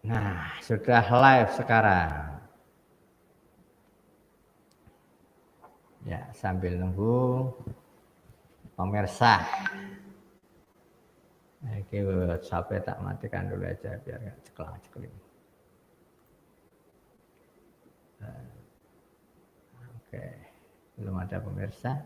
Nah, sudah live sekarang. Ya, sambil nunggu pemirsa. Oke, sampai tak matikan dulu aja biar nggak ceklang-cekling. Oke, belum ada pemirsa.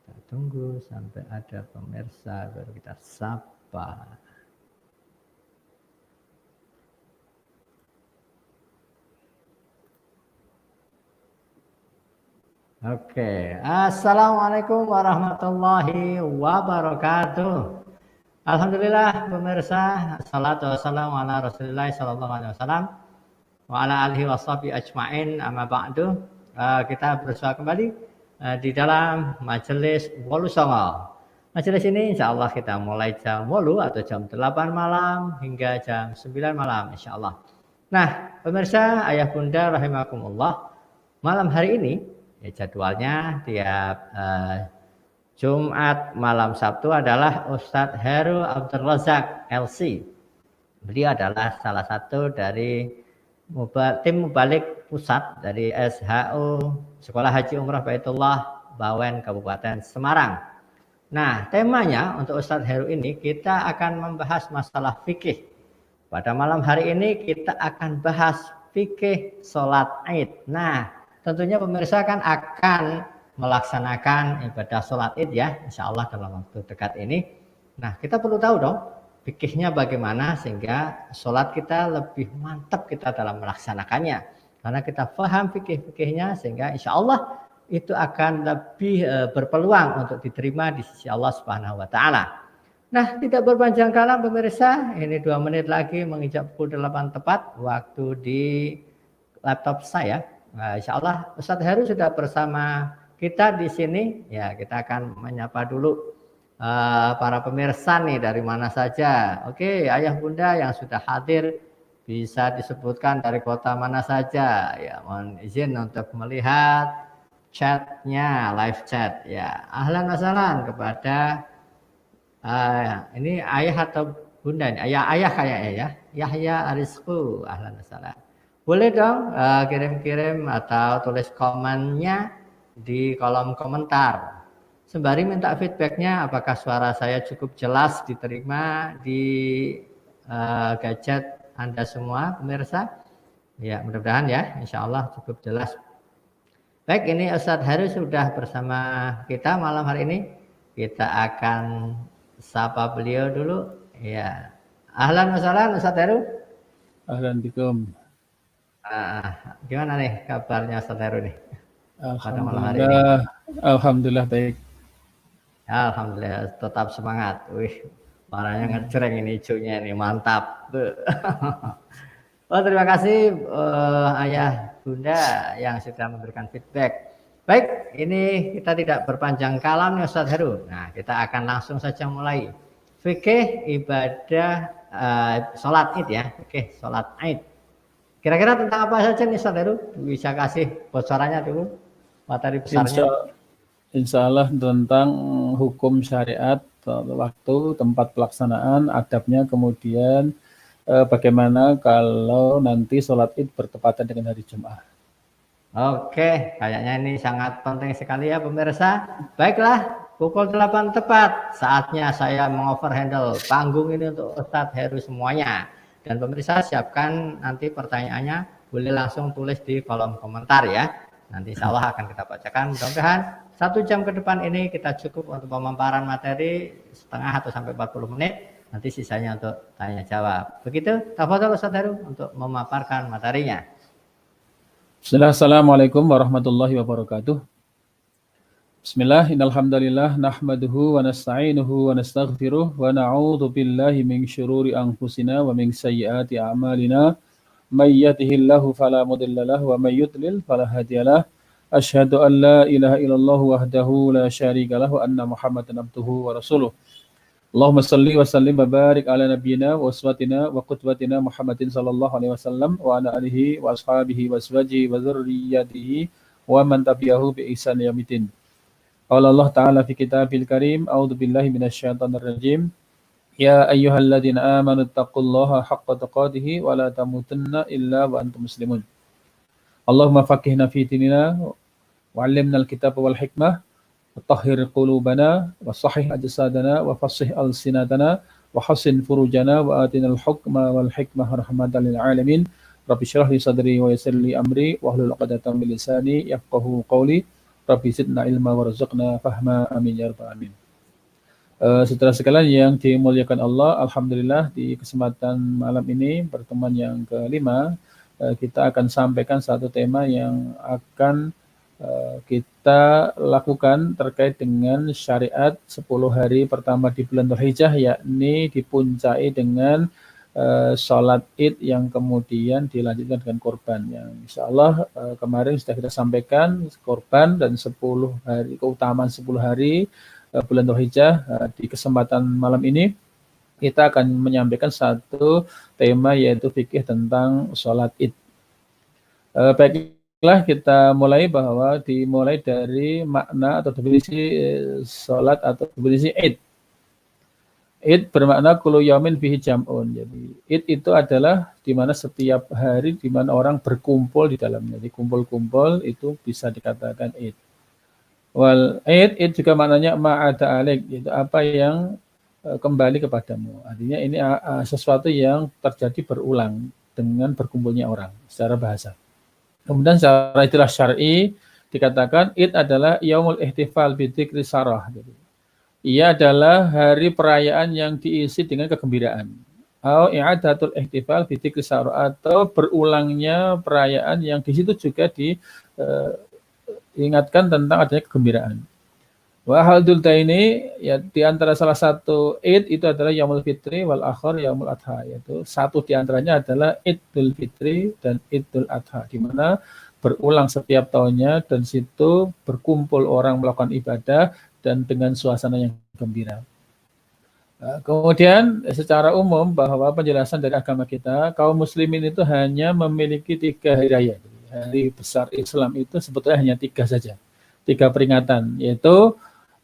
Kita tunggu sampai ada pemirsa baru kita sapa. Oke, assalamualaikum warahmatullahi wabarakatuh. Alhamdulillah pemirsa, salatu wassalamu ala Rasulillah sallallahu alaihi wasallam wa ala alihi washabihi ajmain, amma ba'du. Kita bersua kembali di dalam majelis Wolu Songo. Majelis ini insyaallah kita mulai jam 8 atau jam 8 malam hingga jam 9 malam insyaallah. Nah, pemirsa, ayah bunda rahimakumullah, malam hari ini ya, jadwalnya tiap Jumat malam Sabtu adalah Ustadz Heru Abdul Razak LC. Beliau adalah salah satu dari tim mubalik pusat dari SHU Sekolah Haji Umrah Baitullah Bawen Kabupaten Semarang. Nah, temanya untuk Ustadz Heru ini kita akan membahas masalah fikih. Pada malam hari ini kita akan bahas fikih sholat Id. Nah, tentunya pemirsa kan akan melaksanakan ibadah sholat Id ya, insya Allah dalam waktu dekat ini. Nah, kita perlu tahu dong fikihnya bagaimana sehingga sholat kita lebih mantap kita dalam melaksanakannya. Karena kita paham fikih-fikihnya sehingga insya Allah itu akan lebih berpeluang untuk diterima di sisi Allah Subhanahu wa Ta'ala. Nah, tidak berpanjang kalam pemirsa, ini 2 menit lagi menginjak pukul 8 tepat waktu di laptop saya. Nah, insya Allah Ustadz Heru sudah bersama kita di sini. Ya, kita akan menyapa dulu para pemirsa nih dari mana saja. Oke, ayah bunda yang sudah hadir bisa disebutkan dari kota mana saja. Ya, mohon izin untuk melihat chatnya, live chat. Ya, ahlan wa sahlan kepada ini ayah atau bunda nih? Ayah kayaknya ya. Yahya Arisku, ahlan wa sahlan. Boleh dong kirim-kirim atau tulis komennya di kolom komentar. Sembari minta feedbacknya apakah suara saya cukup jelas diterima di gadget Anda semua pemirsa. Ya, mudah-mudahan ya, insya Allah cukup jelas. Baik, ini Ustadz Heru sudah bersama kita malam hari ini. Kita akan sapa beliau dulu. Ya, ahlan wa sahlan Ustadz Heru. Ahlan bikum. Gimana nih kabarnya Ustadz Heru nih pada malam hari ini? Alhamdulillah baik. Alhamdulillah tetap semangat. Wih, warnanya ngejreng ini hijaunya ini mantap. Oh, terima kasih ayah bunda yang sudah memberikan feedback. Baik, ini kita tidak berpanjang kalam nih Ustadz Heru. Nah, kita akan langsung saja mulai. Fikih ibadah sholat Id ya. Fikih sholat Id. Kira-kira tentang apa saja nih Ustadz Heru? Bisa kasih bocorannya dulu, materi besarnya. Insya Allah tentang hukum syariat, waktu, tempat pelaksanaan, adabnya, kemudian bagaimana kalau nanti sholat Id bertepatan dengan hari Jumat. Oke, kayaknya ini sangat penting sekali ya pemirsa. Baiklah, pukul 8 tepat saatnya saya mengoverhandle panggung ini untuk Ustadz Heru semuanya. Dan pemirsa siapkan nanti pertanyaannya, boleh langsung tulis di kolom komentar ya. Nanti insya Allah akan kita bacakan. Mudah-mudahan 1 jam ke depan ini kita cukup untuk pemaparan materi setengah atau sampai 40 menit. Nanti sisanya untuk tanya jawab. Begitu, tafadhol Ustadz Heru untuk memaparkan materinya. Bismillah, assalamualaikum warahmatullahi wabarakatuh. Bismillah, innalhamdulillah, nahmaduhu wa nasta'inuhu wa nastaghfiruh wa na'udhu billahi min syururi anfusina wa min sayyiati a'malina. May yahdihillahu fala mudhillalah wa may yudlil fala hadiyalah. Asyhadu an la ilaha illallah wahdahu la syarikalah wa anna Muhammadan abduhu wa rasuluh. Allahumma salli wa sallim wa barik ala nabiyyina wa uswatina wa qudwatina Muhammadin sallallahu alaihi wasallam wa ala alihi wa ashabihi wa azwajihi wa dzurriyyatihi wa man tabi'ahu bi ihsan yaumil Qala Allah Ta'ala fi kitabil karim, a'udzu billahi minasyaitonir rajim. Ya ayyuhalladzina amanu taqullaha haqqa tuqatih wa la tamutunna illa wa antum muslimun. Allahumma faqihna fi dinina wa 'allimna al-kitaba wal hikmah wa tahhir qulubana wa sahih ajsadana wa fassih alsinatana wa hassin furujana wa atina al-hukma wal hikmah rahmatan lil alamin. Rabbi shrah li sadri wa yassir li amri wa hlul 'uqdatam min lisani yafqahu qawli. Rabbi zidna ilma warzuqna fahma, amin ya rabbal alamin. Saudara sekalian yang dimuliakan Allah, alhamdulillah di kesempatan malam ini pertemuan yang kelima kita akan sampaikan satu tema yang akan kita lakukan terkait dengan syariat 10 hari pertama di bulan Dzulhijjah, yakni dipuncai dengan sholat Id yang kemudian dilanjutkan dengan korban. Yang insya Allah kemarin sudah kita sampaikan korban dan 10 hari, keutamaan 10 hari bulan Dzulhijjah. Di kesempatan malam ini kita akan menyampaikan satu tema, yaitu fikih tentang sholat Id. Baiklah, kita mulai dimulai dari makna atau definisi sholat atau definisi Id. Id bermakna kullu yaumin fihi jam'un. Jadi Id itu adalah di mana setiap hari di mana orang berkumpul di dalamnya. Jadi kumpul-kumpul itu bisa dikatakan Id. Wal Id juga maknanya ma'ada alik, itu apa yang kembali kepadamu. Artinya ini sesuatu yang terjadi berulang dengan berkumpulnya orang secara bahasa. Kemudian secara istilah syar'i dikatakan Id adalah yaumul ihtifal bi dzikri sarah. Jadi ia adalah hari perayaan yang diisi dengan kegembiraan. Au i'adatul ihtifal bi dzikri sarah, atau berulangnya perayaan yang di situ juga diingatkan tentang adanya kegembiraan. Wa haldul ini, ya, di antara salah satu Id itu adalah Yaumul Fitri wal akhar Yaumul Adha, yaitu satu di antaranya adalah Idul Fitri dan Idul Adha, di mana berulang setiap tahunnya dan situ berkumpul orang melakukan ibadah dan dengan suasana yang gembira. Kemudian secara umum bahwa penjelasan dari agama kita, kaum muslimin itu hanya memiliki 3 hari raya. Hari besar Islam itu sebetulnya hanya 3 saja. 3 peringatan, yaitu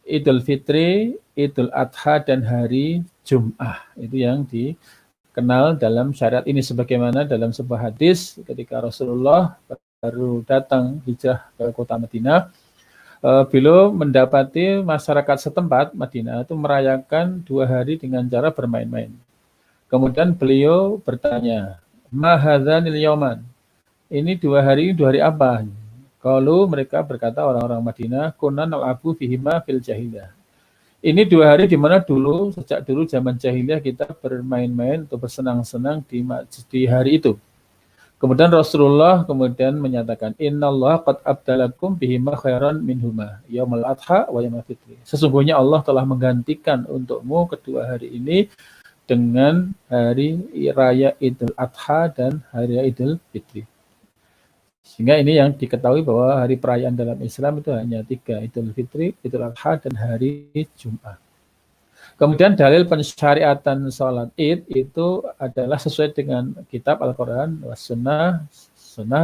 Idul Fitri, Idul Adha, dan hari Jum'ah. Itu yang dikenal dalam syariat ini, sebagaimana dalam sebuah hadis ketika Rasulullah baru datang hijrah ke kota Madinah, beliau mendapati masyarakat setempat Madinah itu merayakan 2 hari dengan cara bermain-main. Kemudian beliau bertanya, ma hadzanil yauman? Ini 2 hari apa? Kalau mereka berkata, orang-orang Madinah, kunna nal'abu fihima fil jahiliyah. Ini 2 hari di mana sejak dulu zaman jahiliyah kita bermain-main atau bersenang-senang di hari itu. Kemudian Rasulullah kemudian menyatakan, innallaha qad abdalakum bihima khairan minhuma yaumul adha wa yaumul fitri. Sesungguhnya Allah telah menggantikan untukmu kedua hari ini dengan hari raya Idul Adha dan hari raya Idul Fitri. Sehingga ini yang diketahui bahwa hari perayaan dalam Islam itu hanya 3, Idul Fitri, Idul Adha, dan hari Jum'ah. Kemudian dalil pensyariatan sholat Id itu adalah sesuai dengan kitab Al-Quran, sunnah,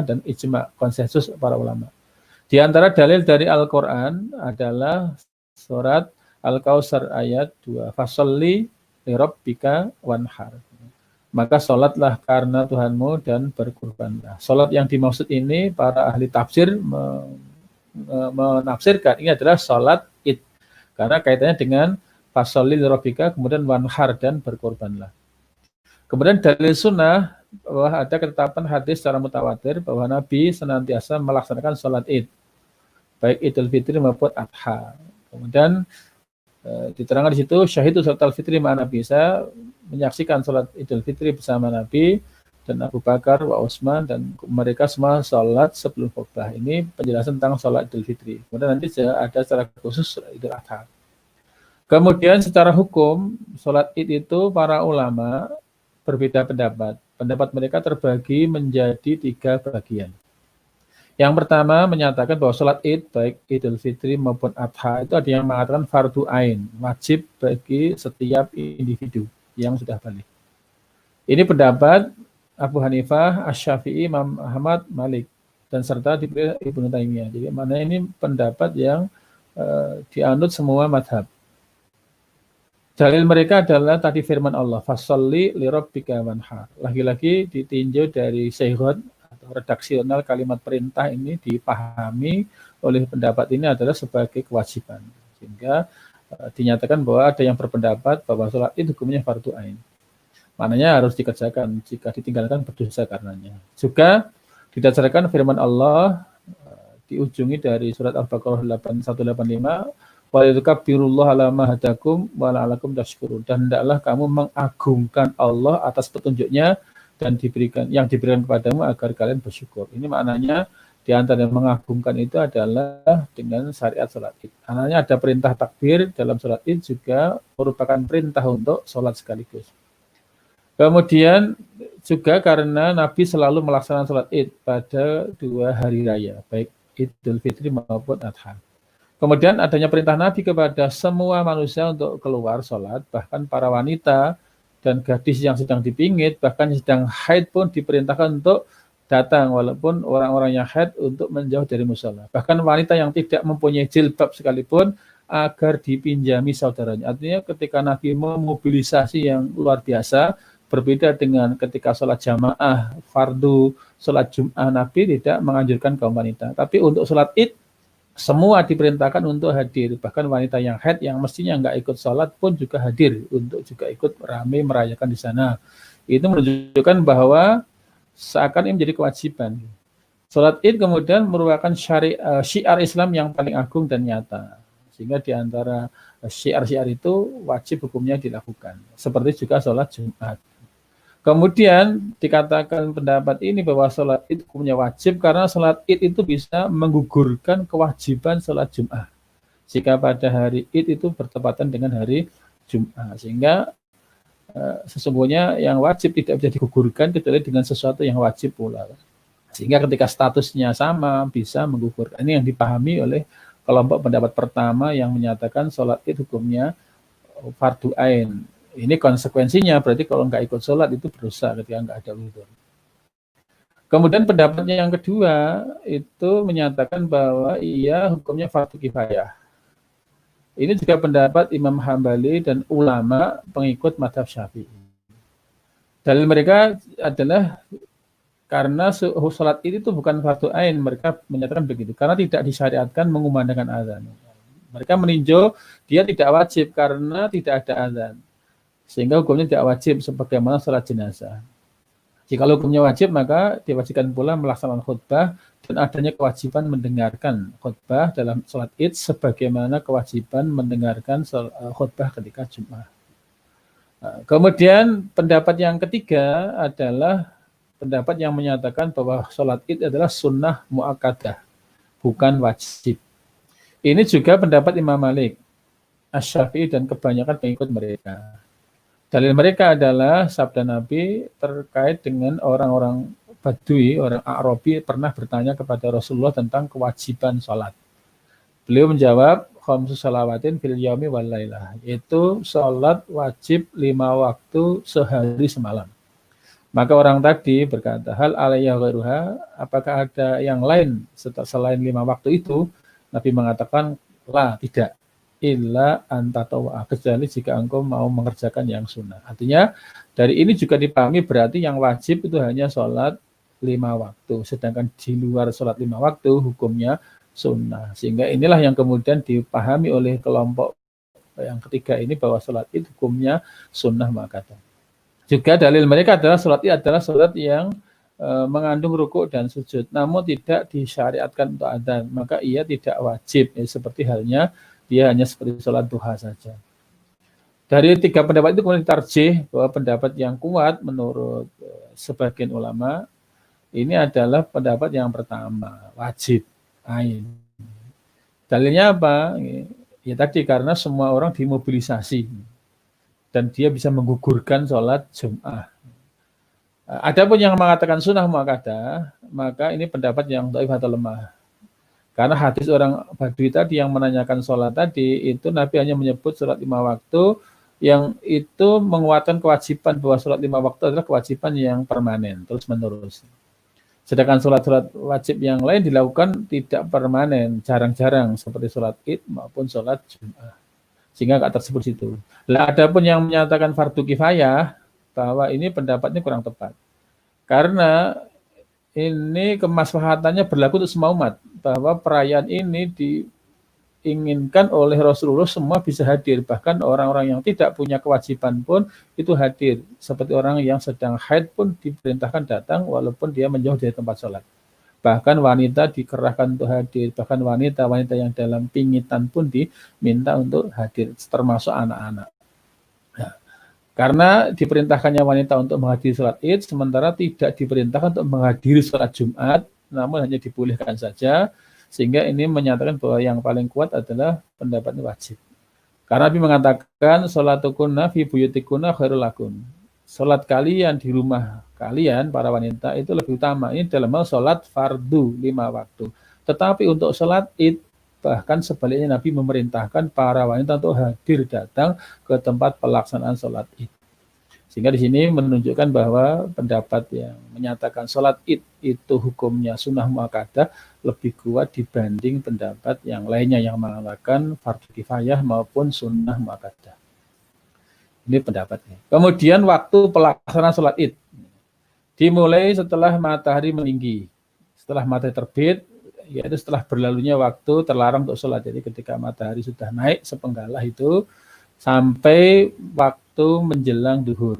dan ijma', konsensus para ulama. Di antara dalil dari Al-Quran adalah surat Al-Kautsar ayat 2, fasolli li rabbika wanhar. Maka sholatlah karena Tuhanmu dan berkurbanlah. Sholat yang dimaksud ini para ahli tafsir menafsirkan ini adalah sholat Id, karena kaitannya dengan fasolli li rabbika, kemudian wanhar, dan berkorbanlah. Kemudian dalil sunnah bahwa ada ketetapan hadis secara mutawatir bahwa Nabi senantiasa melaksanakan sholat Id, baik Idul Fitri maupun Adha. Kemudian diterangkan di situ, syahidu sholat al-fitri ma'a Nabi, saya menyaksikan sholat Idul Fitri bersama Nabi dan Abu Bakar wa Utsman, dan mereka semua sholat sebelum khutbah. Ini penjelasan tentang sholat Idul Fitri. Kemudian nanti ada secara khusus Idul Adha. Kemudian secara hukum, sholat Id itu para ulama berbeda pendapat. Pendapat mereka terbagi menjadi 3 bagian. Yang pertama menyatakan bahwa sholat Id, baik Idul Fitri maupun Adha, itu ada yang mengatakan fardu ain, wajib bagi setiap individu yang sudah balik. Ini pendapat Abu Hanifah, Asy-Syafi'i, Imam Ahmad, Malik, dan serta dipilih Ibnu Taimiyah. Jadi mana ini pendapat yang dianut semua madhab. Dalil mereka adalah tadi firman Allah, fasalli lirabbika wanhar. Lagi-lagi ditinjau dari sihot atau redaksional kalimat perintah ini dipahami oleh pendapat ini adalah sebagai kewajiban. Sehingga dinyatakan bahwa ada yang berpendapat bahwa sholat itu hukumnya fardu ain. Maknanya harus dikerjakan, jika ditinggalkan berdosa karenanya. Juga didasarkan firman Allah diujungi dari surat Al-Baqarah 8185, wa yudzukabbirullah ala ma hadakum wa la'alakum tashkurun. Dan hendaklah kamu mengagungkan Allah atas petunjuknya dan yang diberikan kepadamu agar kalian bersyukur. Ini maknanya di antara yang mengagungkan itu adalah dengan syariat sholat id. Maknanya ada perintah takbir dalam sholat id juga merupakan perintah untuk sholat sekaligus. Kemudian juga karena Nabi selalu melaksanakan sholat id pada 2 hari raya, baik Idul Fitri maupun Adha. Kemudian adanya perintah Nabi kepada semua manusia untuk keluar sholat, bahkan para wanita dan gadis yang sedang dipingit, bahkan yang sedang haid pun diperintahkan untuk datang, walaupun orang-orang yang haid untuk menjauh dari musola. Bahkan wanita yang tidak mempunyai jilbab sekalipun agar dipinjami saudaranya. Artinya ketika Nabi memobilisasi yang luar biasa, berbeda dengan ketika sholat jamaah, fardu, sholat Jum'ah, Nabi tidak menganjurkan kaum wanita. Tapi untuk sholat id, semua diperintahkan untuk hadir. Bahkan wanita yang haid yang mestinya nggak ikut sholat pun juga hadir untuk juga ikut ramai merayakan di sana. Itu menunjukkan bahwa seakan ini menjadi kewajiban. Sholat id kemudian merupakan syiar Islam yang paling agung dan nyata. Sehingga di antara syiar-syiar itu wajib hukumnya dilakukan. Seperti juga sholat Jumat. Kemudian dikatakan pendapat ini bahwa sholat id hukumnya wajib karena sholat id itu bisa menggugurkan kewajiban sholat Jum'ah. Jika pada hari id itu bertepatan dengan hari Jum'ah. Sehingga sesungguhnya yang wajib tidak bisa digugurkan kecuali dengan sesuatu yang wajib pula. Sehingga ketika statusnya sama bisa menggugurkan. Ini yang dipahami oleh kelompok pendapat pertama yang menyatakan sholat id hukumnya fardu ain. Ini konsekuensinya, berarti kalau nggak ikut sholat itu berdosa ketika nggak ada uzur. Kemudian pendapatnya yang kedua itu menyatakan bahwa ia hukumnya fardu kifayah. Ini juga pendapat Imam Hambali dan ulama pengikut mazhab Syafi'i. Dalil mereka adalah karena sholat itu bukan fardu ain, mereka menyatakan begitu. Karena tidak disyariatkan mengumandangkan azan. Mereka meninjau dia tidak wajib karena tidak ada azan. Sehingga hukumnya tidak wajib sebagaimana sholat jenazah. Jika hukumnya wajib, maka diwajibkan pula melaksanakan khutbah dan adanya kewajiban mendengarkan khutbah dalam sholat id sebagaimana kewajiban mendengarkan khutbah ketika Jumat. Kemudian pendapat yang ketiga adalah pendapat yang menyatakan bahwa sholat id adalah sunnah mu'akkadah, bukan wajib. Ini juga pendapat Imam Malik, Asy-Syafi'i dan kebanyakan pengikut mereka. Dalil mereka adalah sabda Nabi terkait dengan orang-orang Badui, orang Arabi pernah bertanya kepada Rasulullah tentang kewajiban sholat. Beliau menjawab, khamsu shalawatin fil yaumi wal lailah, yaitu sholat wajib 5 waktu sehari semalam. Maka orang tadi berkata, hal alayya ghairuha, apakah ada yang lain selain 5 waktu itu? Nabi mengatakan, la, tidak. Illa antatawa, kecuali jika engkau mau mengerjakan yang sunnah. Artinya dari ini juga dipahami berarti yang wajib itu hanya sholat 5 waktu. Sedangkan di luar sholat 5 waktu hukumnya sunnah. Sehingga inilah yang kemudian dipahami oleh kelompok yang ketiga ini bahwa sholat itu hukumnya sunnah mu'akkadah. Juga dalil mereka adalah sholat itu adalah sholat yang mengandung rukuk dan sujud. Namun tidak disyariatkan untuk adzan. Maka ia tidak wajib. Seperti halnya dia hanya seperti sholat duha saja. Dari 3 pendapat itu kemudian tarjih bahwa pendapat yang kuat menurut sebagian ulama ini adalah pendapat yang pertama, wajib ain. Dalilnya apa? Ya tadi karena semua orang dimobilisasi dan dia bisa menggugurkan sholat Jum'ah. Adapun yang mengatakan sunnah mu'akkadah, maka ini pendapat yang dhaif atau lemah. Karena hadis orang Badui tadi yang menanyakan sholat tadi, itu Nabi hanya menyebut sholat 5 waktu, yang itu menguatkan kewajiban bahwa sholat 5 waktu adalah kewajiban yang permanen, terus menerus. Sedangkan sholat-sholat wajib yang lain dilakukan tidak permanen, jarang-jarang seperti sholat Id maupun sholat Jumat. Sehingga nggak tersebut situ. Lah adapun yang menyatakan fardu kifayah bahwa ini pendapatnya kurang tepat. Karena ini kemaslahatannya berlaku untuk semua umat, bahwa perayaan ini diinginkan oleh Rasulullah semua bisa hadir, bahkan orang-orang yang tidak punya kewajiban pun itu hadir, seperti orang yang sedang haid pun diperintahkan datang walaupun dia menjauh dari tempat sholat. Bahkan wanita dikerahkan untuk hadir, bahkan wanita-wanita yang dalam pingitan pun diminta untuk hadir, termasuk anak-anak. Nah, karena diperintahkannya wanita untuk menghadiri sholat Id, sementara tidak diperintahkan untuk menghadiri sholat Jumat, namun hanya dibolehkan saja, sehingga ini menyatakan bahwa yang paling kuat adalah pendapat wajib. Karena Nabi mengatakan, sholatukunna fi buyutikunna khairul lakum. Sholat kalian di rumah kalian, para wanita, itu lebih utama. Ini dalam hal sholat fardu 5 waktu. Tetapi untuk sholat Id, bahkan sebaliknya Nabi memerintahkan para wanita untuk hadir datang ke tempat pelaksanaan sholat Id. Sehingga di sini menunjukkan bahwa pendapat yang menyatakan sholat Id itu hukumnya sunnah muakkadah lebih kuat dibanding pendapat yang lainnya yang mengatakan fardu kifayah maupun sunnah muakkadah. Ini pendapatnya. Kemudian waktu pelaksanaan sholat Id dimulai setelah matahari meninggi. Setelah matahari terbit, yaitu setelah berlalunya waktu terlarang untuk sholat. Jadi ketika matahari sudah naik sepenggalah itu sampai waktu menjelang duhur.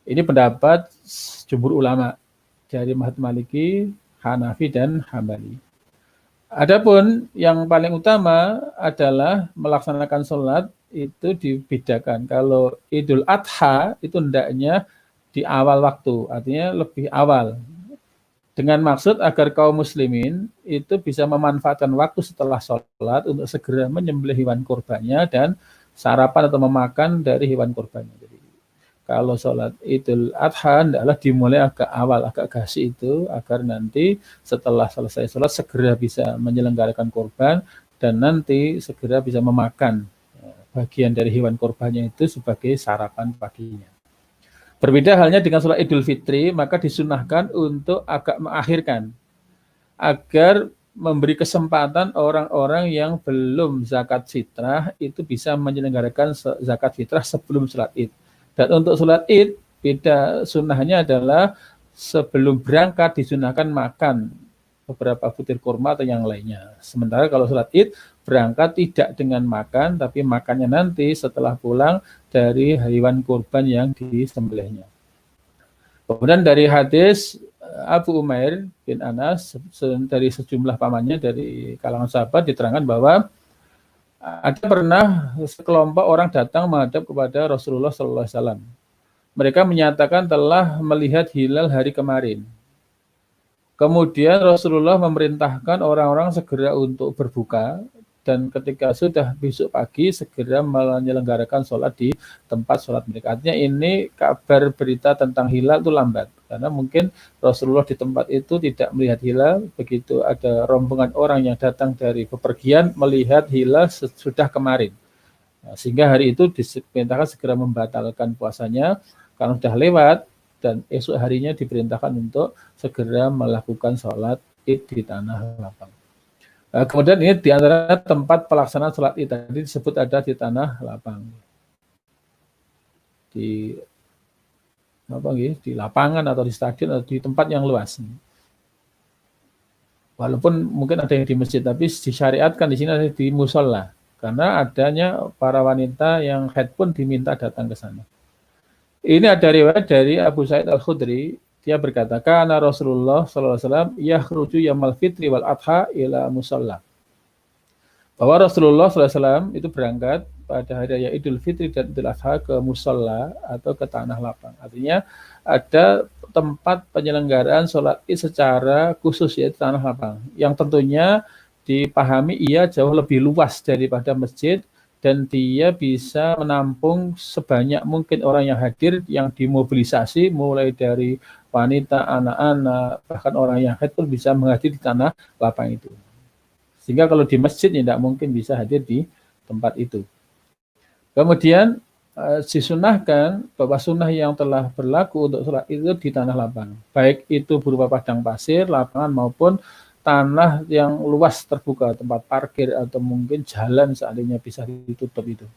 Ini pendapat jumhur ulama dari mazhab Maliki, Hanafi, dan Hambali. Adapun yang paling utama adalah melaksanakan sholat itu dibedakan. Kalau Idul Adha itu hendaknya di awal waktu, artinya lebih awal. Dengan maksud agar kaum muslimin itu bisa memanfaatkan waktu setelah sholat untuk segera menyembelih hewan kurbannya dan sarapan atau memakan dari hewan kurbannya. Jadi, kalau sholat Idul Adha hendaklah dimulai agak awal, agak gasih itu, agar nanti setelah selesai sholat segera bisa menyelenggarakan kurban dan nanti segera bisa memakan bagian dari hewan kurbannya itu sebagai sarapan paginya. Berbeda halnya dengan sholat Idul Fitri, maka disunahkan untuk agak mengakhirkan agar memberi kesempatan orang-orang yang belum zakat fitrah itu bisa menyelenggarakan zakat fitrah sebelum sholat Id. Dan untuk sholat Id, beda sunnahnya adalah sebelum berangkat disunahkan makan beberapa butir kurma atau yang lainnya. Sementara kalau sholat Id, berangkat tidak dengan makan, tapi makannya nanti setelah pulang dari hewan kurban yang disembelihnya. Kemudian dari hadis Abu Umair bin Anas dari sejumlah pamannya dari kalangan sahabat diterangkan bahwa ada pernah sekelompok orang datang menghadap kepada Rasulullah SAW. Mereka menyatakan telah melihat hilal hari kemarin. Kemudian Rasulullah memerintahkan orang-orang segera untuk berbuka dan ketika sudah besok pagi segera menyelenggarakan sholat di tempat sholat mereka. Artinya ini kabar berita tentang hilal itu lambat karena mungkin Rasulullah di tempat itu tidak melihat hilal, begitu ada rombongan orang yang datang dari bepergian melihat hilal sudah kemarin. Nah, sehingga hari itu diperintahkan segera membatalkan puasanya karena sudah lewat dan esok harinya diperintahkan untuk segera melakukan sholat Id di tanah lapang. Kemudian ini di antara tempat pelaksanaan sholat Id tadi disebut ada di tanah lapang, di lapangan atau di stadion atau di tempat yang luas. Walaupun mungkin ada yang di masjid, tapi disyariatkan di sini ada di musola karena adanya para wanita yang haid pun diminta datang ke sana. Ini ada riwayat dari Abu Sa'id Al-Khudri, dia berkata, "Kana Rasulullah sallallahu alaihi wasallam yakhruju yaumil fitri wal adha ila musalla." Bahwa Rasulullah sallallahu alaihi wasallam itu berangkat pada hari raya Idul Fitri dan Idul Adha ke musalla atau ke tanah lapang. Artinya ada tempat penyelenggaraan sholat Id secara khusus yaitu tanah lapang. Yang tentunya dipahami ia jauh lebih luas daripada masjid dan dia bisa menampung sebanyak mungkin orang yang hadir, yang dimobilisasi mulai dari wanita, anak-anak, bahkan orang yang haid pun bisa menghadiri di tanah lapang itu. Sehingga kalau di masjid tidak mungkin bisa hadir di tempat itu. Kemudian disunahkan bahwa sunnah yang telah berlaku untuk sholat itu di tanah lapang, baik itu berupa padang pasir, lapangan maupun tanah yang luas terbuka, tempat parkir atau mungkin jalan seandainya bisa ditutup itu.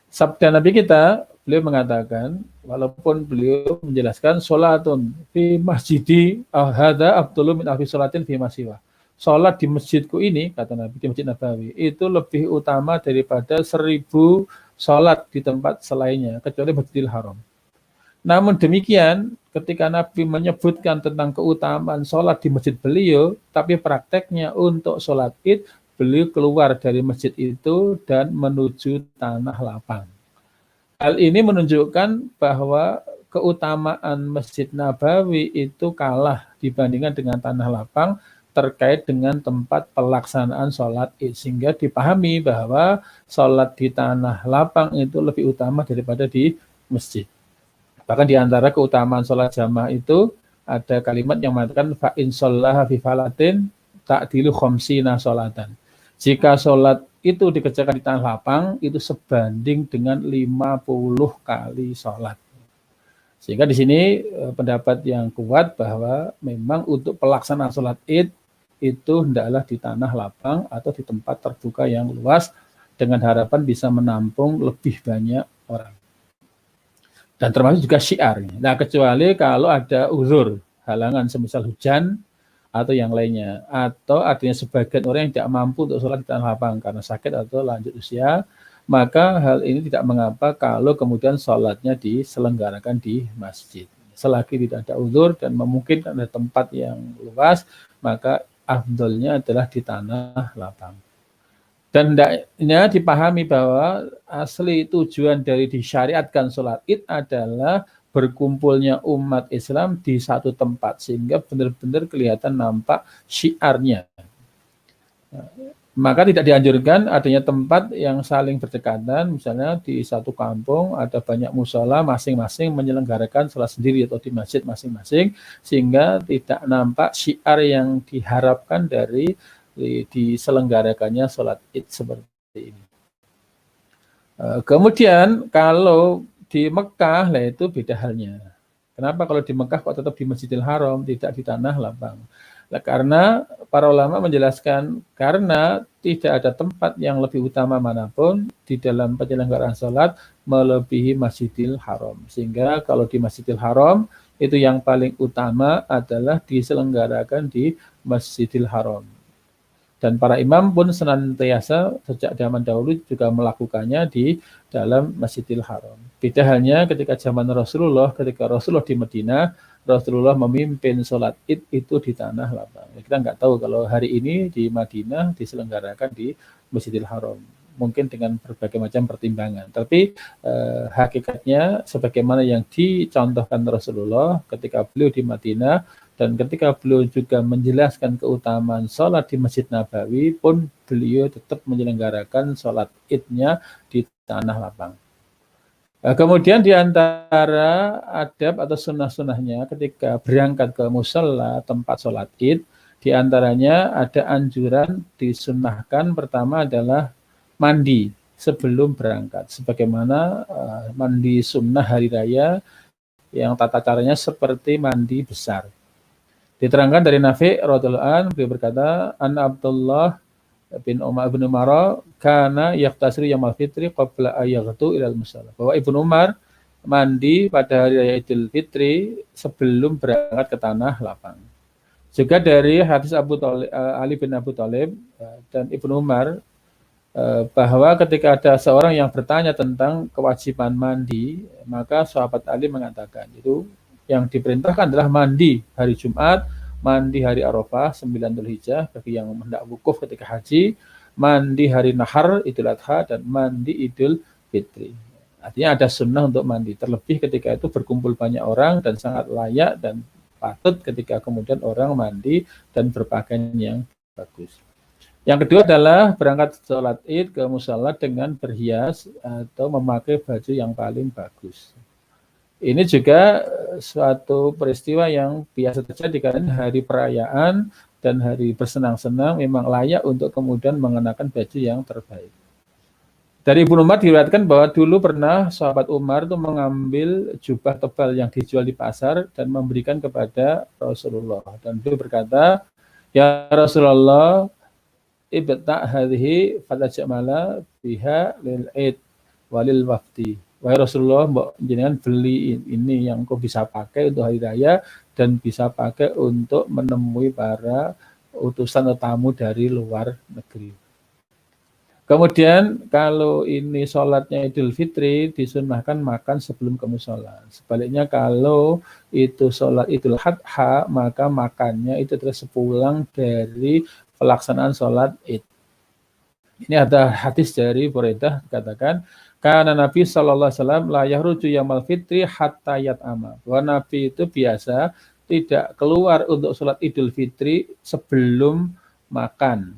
Sabda Nabi kita, beliau mengatakan, walaupun beliau menjelaskan sholatun fi masjidi hadza afdalu min alfi sholatin fi masiwa. Sholat di masjidku ini, kata Nabi, di Masjid Nabawi, itu lebih utama daripada 1000 sholat di tempat selainnya, kecuali Masjidil Haram. Namun demikian, ketika Nabi menyebutkan tentang keutamaan sholat di masjid beliau, tapi prakteknya untuk sholat id, beliau keluar dari masjid itu dan menuju tanah lapang. Hal ini menunjukkan bahwa keutamaan Masjid Nabawi itu kalah dibandingkan dengan tanah lapang terkait dengan tempat pelaksanaan sholat id, sehingga dipahami bahwa sholat di tanah lapang itu lebih utama daripada di masjid. Bahkan di antara keutamaan sholat jamaah itu ada kalimat yang mengatakan fa in shallaha fi falatin ta'dilu khamsina sholatan. Jika sholat itu dikerjakan di tanah lapang itu sebanding dengan 50 kali sholat. Sehingga di sini pendapat yang kuat bahwa memang untuk pelaksanaan sholat id itu hendaklah di tanah lapang atau di tempat terbuka yang luas dengan harapan bisa menampung lebih banyak orang. Dan termasuk juga syiar. Nah, kecuali kalau ada uzur, halangan semisal hujan atau yang lainnya. Atau artinya sebagian orang yang tidak mampu untuk sholat di tanah lapang karena sakit atau lanjut usia, maka hal ini tidak mengapa kalau kemudian sholatnya diselenggarakan di masjid. Selagi tidak ada uzur dan memungkinkan ada tempat yang luas, maka afdolnya adalah di tanah lapang. Dan hendaknya dipahami bahwa asli tujuan dari disyariatkan sholat id adalah berkumpulnya umat Islam di satu tempat sehingga benar-benar kelihatan nampak syiarnya. Maka tidak dianjurkan adanya tempat yang saling berdekatan, misalnya di satu kampung ada banyak mushola masing-masing menyelenggarakan sholat sendiri atau di masjid masing-masing, sehingga tidak nampak syiar yang diharapkan dari diselenggarakannya sholat id seperti ini. Kemudian kalau di Mekah, lah itu beda halnya. Kenapa kalau di Mekah kok tetap di Masjidil Haram, tidak di tanah lapang? Nah, karena para ulama menjelaskan karena tidak ada tempat yang lebih utama manapun di dalam penyelenggaraan sholat melebihi Masjidil Haram. Sehingga kalau di Masjidil Haram itu yang paling utama adalah diselenggarakan di Masjidil Haram. Dan para imam pun senantiasa sejak zaman dahulu juga melakukannya di dalam Masjidil Haram. Beda halnya ketika zaman Rasulullah, ketika Rasulullah di Madinah, Rasulullah memimpin sholat id itu di tanah lapang. Kita nggak tahu kalau hari ini di Madinah diselenggarakan di Masjidil Haram. Mungkin dengan berbagai macam pertimbangan. Tapi hakikatnya sebagaimana yang dicontohkan Rasulullah ketika beliau di Madinah, dan ketika beliau juga menjelaskan keutamaan sholat di Masjid Nabawi pun beliau tetap menyelenggarakan sholat id-nya di tanah lapang. Kemudian di antara adab atau sunnah-sunnahnya ketika berangkat ke musalla tempat sholat id, di antaranya ada anjuran disunnahkan pertama adalah mandi sebelum berangkat. Sebagaimana mandi sunnah hari raya yang tata caranya seperti mandi besar. Diterangkan dari Nafi' radhiyallahu anhu, beliau berkata, An Abdullah bin Umar kana yaqtasiru yaumil fitri qabla ayaghdu ilal musalla. Bahwa Ibnu Umar mandi pada hari raya Idul Fitri sebelum berangkat ke tanah lapang. Juga dari hadis Ali bin Abu Thalib dan Ibnu Umar bahwa ketika ada seorang yang bertanya tentang kewajiban mandi, maka sahabat Ali mengatakan itu yang diperintahkan adalah mandi hari Jumat, mandi hari Arafah 9 Dzulhijjah bagi yang hendak wukuf ketika haji, mandi hari Nahar Idul Adha, dan mandi Idul Fitri. Artinya ada sunnah untuk mandi, terlebih ketika itu berkumpul banyak orang dan sangat layak dan patut ketika kemudian orang mandi dan berpakaian yang bagus. Yang kedua adalah berangkat sholat id ke musala dengan berhias atau memakai baju yang paling bagus. Ini juga suatu peristiwa yang biasa terjadi karena hari perayaan dan hari bersenang-senang memang layak untuk kemudian mengenakan baju yang terbaik. Dari Ibnu Umar diriwayatkan bahwa dulu pernah sahabat Umar itu mengambil jubah tebal yang dijual di pasar dan memberikan kepada Rasulullah. Dan beliau berkata, "Ya Rasulullah, ibta' hadhihi fatajamala biha lil Id walil wafdi." Wahai Rasulullah, mbok jenengan beli ini yang kau bisa pakai untuk hari raya dan bisa pakai untuk menemui para utusan atau tamu dari luar negeri. Kemudian kalau ini sholatnya Idul Fitri disunahkan makan sebelum kamu sholat. Sebaliknya kalau itu sholat Idul Adha maka makannya itu terus sepulang dari pelaksanaan sholat Id. Ini ada hadis dari Buraidah katakan karena Nabi Shallallahu Alaihi Wasallam la yahruju yaumil fitri hatta yat'ama. Bahwa Nabi itu biasa tidak keluar untuk sholat Idul Fitri sebelum makan.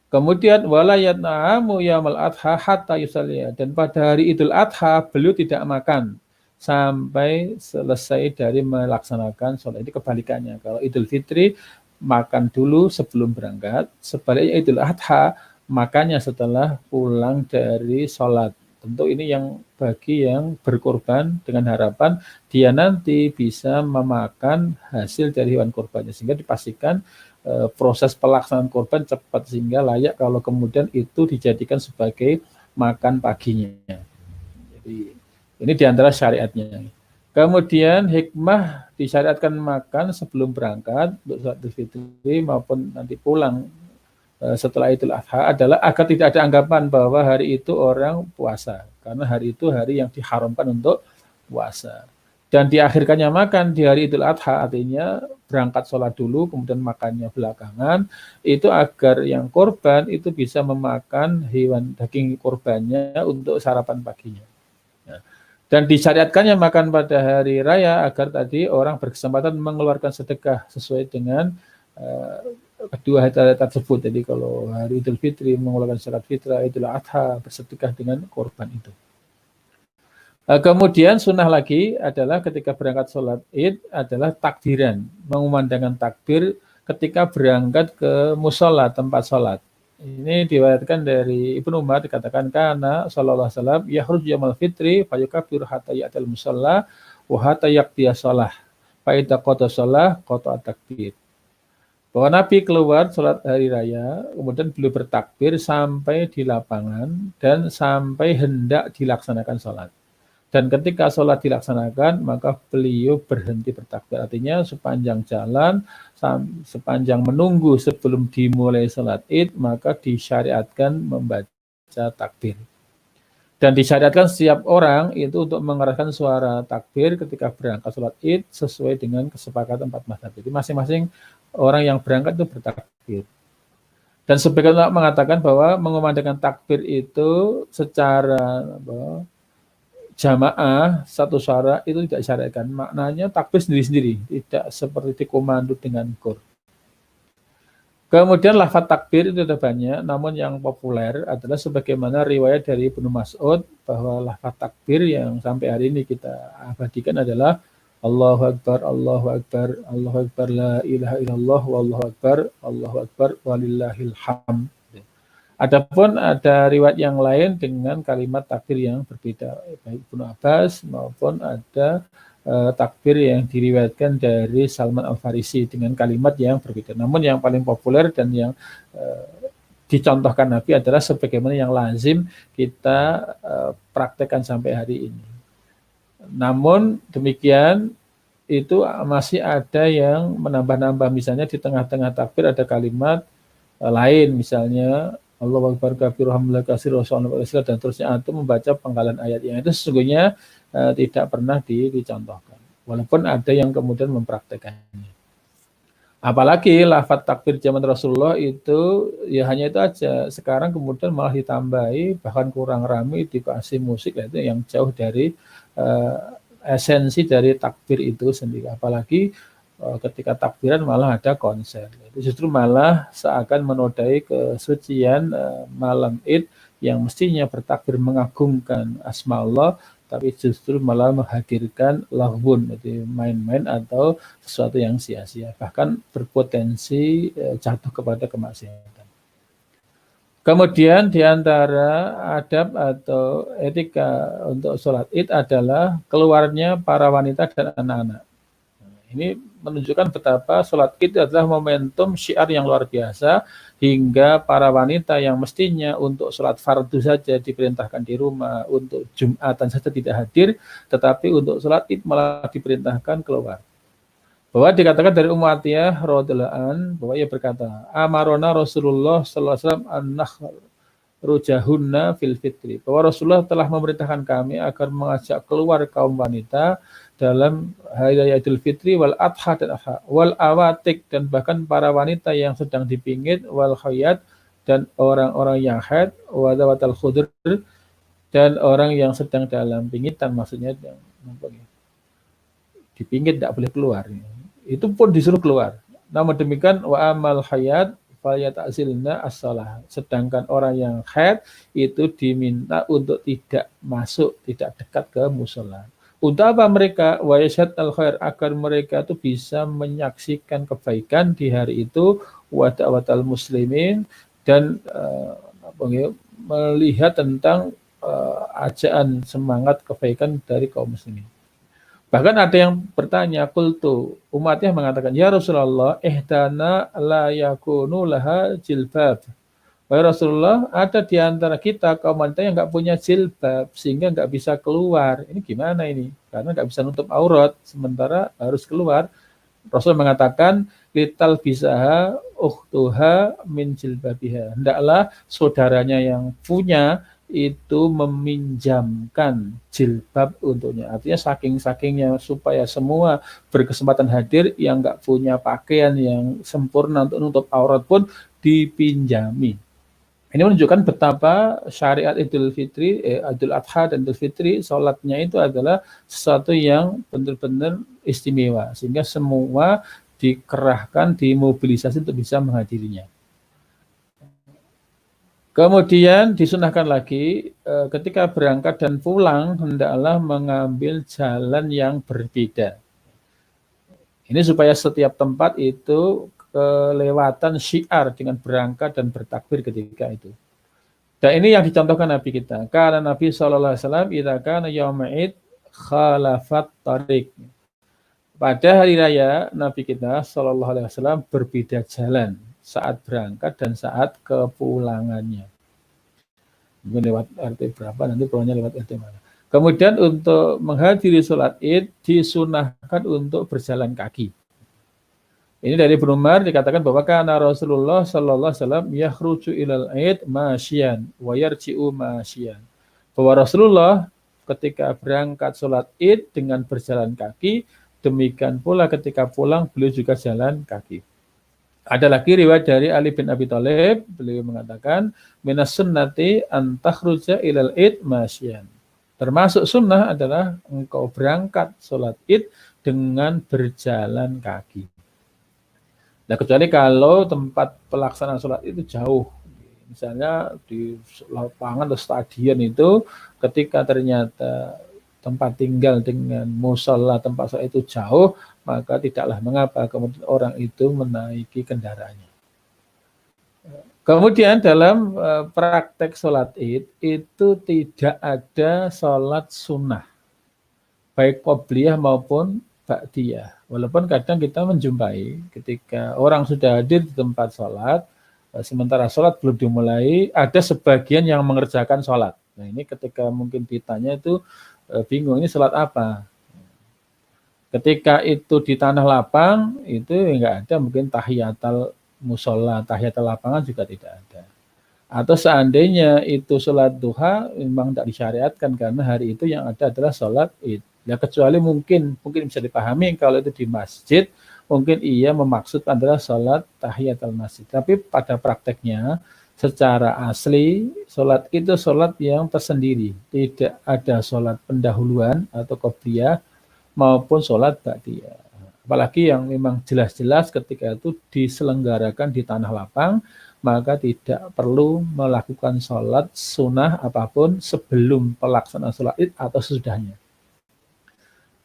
Kemudian walayat na'amu yaumul adha hatta yusalliya, dan pada hari Idul Adha beliau tidak makan sampai selesai dari melaksanakan sholat. Ini kebalikannya. Kalau Idul Fitri makan dulu sebelum berangkat, sebaliknya Idul Adha makannya setelah pulang dari sholat. Tentu ini yang bagi yang berkorban dengan harapan dia nanti bisa memakan hasil dari hewan korbannya sehingga dipastikan proses pelaksanaan korban cepat sehingga layak kalau kemudian itu dijadikan sebagai makan paginya. Jadi ini diantara syariatnya. Kemudian hikmah disyariatkan makan sebelum berangkat untuk sholat Idul Fitri maupun nanti pulang setelah Idul Adha adalah agar tidak ada anggapan bahwa hari itu orang puasa, karena hari itu hari yang diharamkan untuk puasa. Dan diakhirkannya makan di hari Idul Adha artinya berangkat sholat dulu kemudian makannya belakangan, itu agar yang korban itu bisa memakan hewan daging korbannya untuk sarapan paginya. Dan disyariatkannya makan pada hari raya agar tadi orang berkesempatan mengeluarkan sedekah sesuai dengan kedua hari tersebut. Jadi kalau hari Idul Fitri mengeluarkan zakat fitrah, Idul Adha bersedekah dengan korban itu. Kemudian sunnah lagi adalah ketika berangkat sholat Id adalah takbiran, mengumandangkan takbir ketika berangkat ke musola tempat sholat. Ini diriwayatkan dari Ibnu Umar dikatakan karena sallallahu alaihi wasallam yakhruj yaumul fitri fayukabbir hatta ya'tal musalla wa hatta yaqdiya shalah fa idza qada shalah qata takbir. Bahwa Nabi keluar sholat hari raya, kemudian beliau bertakbir sampai di lapangan dan sampai hendak dilaksanakan sholat. Dan ketika sholat dilaksanakan, maka beliau berhenti bertakbir. Artinya sepanjang jalan, sepanjang menunggu sebelum dimulai sholat Id, maka disyariatkan membaca takbir. Dan disyariatkan setiap orang itu untuk mengeraskan suara takbir ketika berangkat sholat Id sesuai dengan kesepakatan 4 mazhab. Jadi masing-masing orang yang berangkat itu bertakbir. Dan sebagian ulama mengatakan bahwa mengumandangkan takbir itu secara jamaah satu suara itu tidak disyariatkan. Maknanya takbir sendiri-sendiri, tidak seperti dikomando dengan kor. Kemudian lafaz takbir itu ada banyak, namun yang populer adalah sebagaimana riwayat dari Ibnu Mas'ud bahwa lafaz takbir yang sampai hari ini kita abadikan adalah Allahu Akbar, Allahu Akbar, Allahu Akbar, la ilaha illallah, Allahu Akbar, walillahil hamd. Adapun ada riwayat yang lain dengan kalimat takbir yang berbeda, baik Ibnu Abbas maupun ada takbir yang diriwayatkan dari Salman Al-Farisi dengan kalimat yang berbeda. Namun yang paling populer dan yang dicontohkan Nabi adalah sebagaimana yang lazim kita praktekkan sampai hari ini. Namun demikian itu masih ada yang menambah-nambah, misalnya di tengah-tengah takbir ada kalimat lain, misalnya Allahu Akbar kabir alhamdulillah katsir dan terusnya, atau membaca penggalan ayat yang itu sesungguhnya tidak pernah dicontohkan. Walaupun ada yang kemudian mempraktekannya. Apalagi lafaz takbir zaman Rasulullah itu ya hanya itu aja. Sekarang kemudian malah ditambahi, bahkan kurang ramai dikasih musik, itu yang jauh dari esensi dari takbir itu sendiri. Apalagi ketika takbiran malah ada konser. Itu justru malah seakan menodai kesucian malam Id yang mestinya bertakbir mengagungkan asma Allah, tapi justru malah menghadirkan lahwun, jadi main-main atau sesuatu yang sia-sia, bahkan berpotensi jatuh kepada kemaksiatan. Kemudian di antara adab atau etika untuk sholat id adalah keluarnya para wanita dan anak-anak. Ini menunjukkan betapa sholat id adalah momentum syiar yang luar biasa, hingga para wanita yang mestinya untuk sholat fardu saja diperintahkan di rumah, untuk Jumatan saja tidak hadir, tetapi untuk sholat id malah diperintahkan keluar. Bahwa dikatakan dari Ummu Atiyah radhiyallahu an, bahwa ia berkata, amarona Rasulullah sallallahu alaihi wasallam an-nakhrujahunna fil fitri, bahwa Rasulullah telah memerintahkan kami agar mengajak keluar kaum wanita dalam hari raya Idul Fitri, wal adha dan adha, wal awatik, dan bahkan para wanita yang sedang dipingit, wal khayat, dan orang-orang yang haid, wa dawatal khudr, dan orang yang sedang dalam pingitan, maksudnya yang dipingit tidak boleh keluar. Itu pun disuruh keluar. Namun demikian wa amal hayat falyata'zilna as-shalah. Sedangkan orang yang haid itu diminta untuk tidak masuk, tidak dekat ke mushola. Untuk apa mereka? Wa yashhad al-khair, agar mereka itu bisa menyaksikan kebaikan di hari itu, wa da'watal muslimin, dan melihat tentang ajaan semangat kebaikan dari kaum muslimin. Bahkan ada yang bertanya, qultu, umatnya mengatakan, ya Rasulullah, ihdana la yakunu laha jilbab. Wahai Rasulullah, ada di antara kita kaum wanita yang nggak punya jilbab, sehingga nggak bisa keluar. Ini gimana ini? Karena nggak bisa nutup aurat, sementara harus keluar. Rasul mengatakan, lital bisaha ukhtuha min jilbabiha. Hendaklah saudaranya yang punya itu meminjamkan jilbab untuknya. Artinya saking-sakingnya supaya semua berkesempatan hadir, yang nggak punya pakaian yang sempurna untuk nutup aurat pun dipinjami. Ini menunjukkan betapa syariat Idul Fitri, Idul Adha dan Idul Fitri, sholatnya itu adalah sesuatu yang benar-benar istimewa, sehingga semua dikerahkan, dimobilisasi untuk bisa menghadirinya. Kemudian disunahkan lagi ketika berangkat dan pulang hendaklah mengambil jalan yang berbeda. Ini supaya setiap tempat itu kelewatan syiar dengan berangkat dan bertakbir ketika itu. Dan ini yang dicontohkan Nabi kita. Karena Nabi SAW idza kana yaumul id khalafat tariq. Pada hari raya Nabi kita SAW berbeda jalan saat berangkat dan saat kepulangannya. Mungkin lewat RT berapa, nanti pulangnya lewat RT mana. Kemudian untuk menghadiri sholat id disunahkan untuk berjalan kaki. Ini dari Ibnu Umar dikatakan bahwa kana Rasulullah sallallahu alaihi wasallam yakhruju ilal id masyian wa yarji'u masyian. Bahwa Rasulullah ketika berangkat sholat id dengan berjalan kaki, demikian pula ketika pulang beliau juga jalan kaki. Ada lagi riwayat dari Ali bin Abi Thalib, beliau mengatakan minas sunnati an takhruja ilal id masyian. Termasuk sunnah adalah engkau berangkat sholat id dengan berjalan kaki. Nah, kecuali kalau tempat pelaksanaan sholat itu jauh, misalnya di lapangan atau stadion itu, ketika ternyata tempat tinggal dengan mushola tempat sholat itu jauh, maka tidaklah mengapa kemudian orang itu menaiki kendaraannya. Kemudian dalam praktek sholat id itu tidak ada sholat sunnah, baik qobliyah maupun ba'diyah. Walaupun kadang kita menjumpai ketika orang sudah hadir di tempat sholat, sementara sholat belum dimulai, ada sebagian yang mengerjakan sholat. Nah ini ketika mungkin ditanya itu bingung, ini sholat apa? Ketika itu di tanah lapang, itu enggak ada mungkin tahiyatul mushola, tahiyatul lapangan juga tidak ada. Atau seandainya itu sholat duha, memang tidak disyariatkan karena hari itu yang ada adalah sholat id. Ya kecuali mungkin bisa dipahami kalau itu di masjid, mungkin ia memaksud adalah sholat tahiyatul masjid. Tapi pada prakteknya, secara asli, sholat itu sholat yang tersendiri. Tidak ada sholat pendahuluan atau qobliyah, maupun sholat ba'diyah. Apalagi yang memang jelas-jelas ketika itu diselenggarakan di tanah lapang, maka tidak perlu melakukan sholat sunnah apapun sebelum pelaksanaan sholat id atau sesudahnya.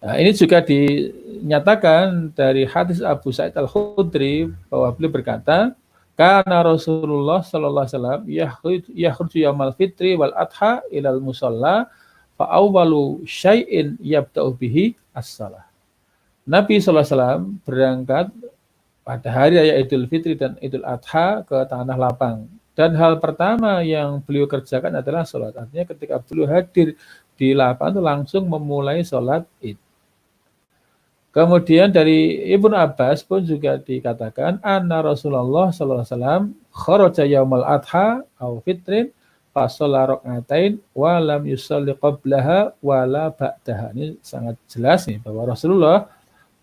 Nah, ini juga dinyatakan dari hadis Abu Sa'id Al-Khudri bahwa beliau berkata, Karena Rasulullah sallallahu alaihi wasallam yakhruju yaumal fitri wal adha ilal musalla fa awwalu syai'in yabda'u bihi as-shalah. Nabi sallallahu alaihi wasallam berangkat pada hari raya Idul Fitri dan Idul Adha ke tanah lapang. Dan hal pertama yang beliau kerjakan adalah sholat. Artinya ketika beliau hadir di lapangan itu langsung memulai sholat Id. Kemudian dari Ibnu Abbas pun juga dikatakan anna Rasulullah sallallahu alaihi wasallam kharaja yaumal adha au fitrin fa shalla rak'atain wa lam yusalli qablaha wala ba'daha. Ini sangat jelas nih bahwa Rasulullah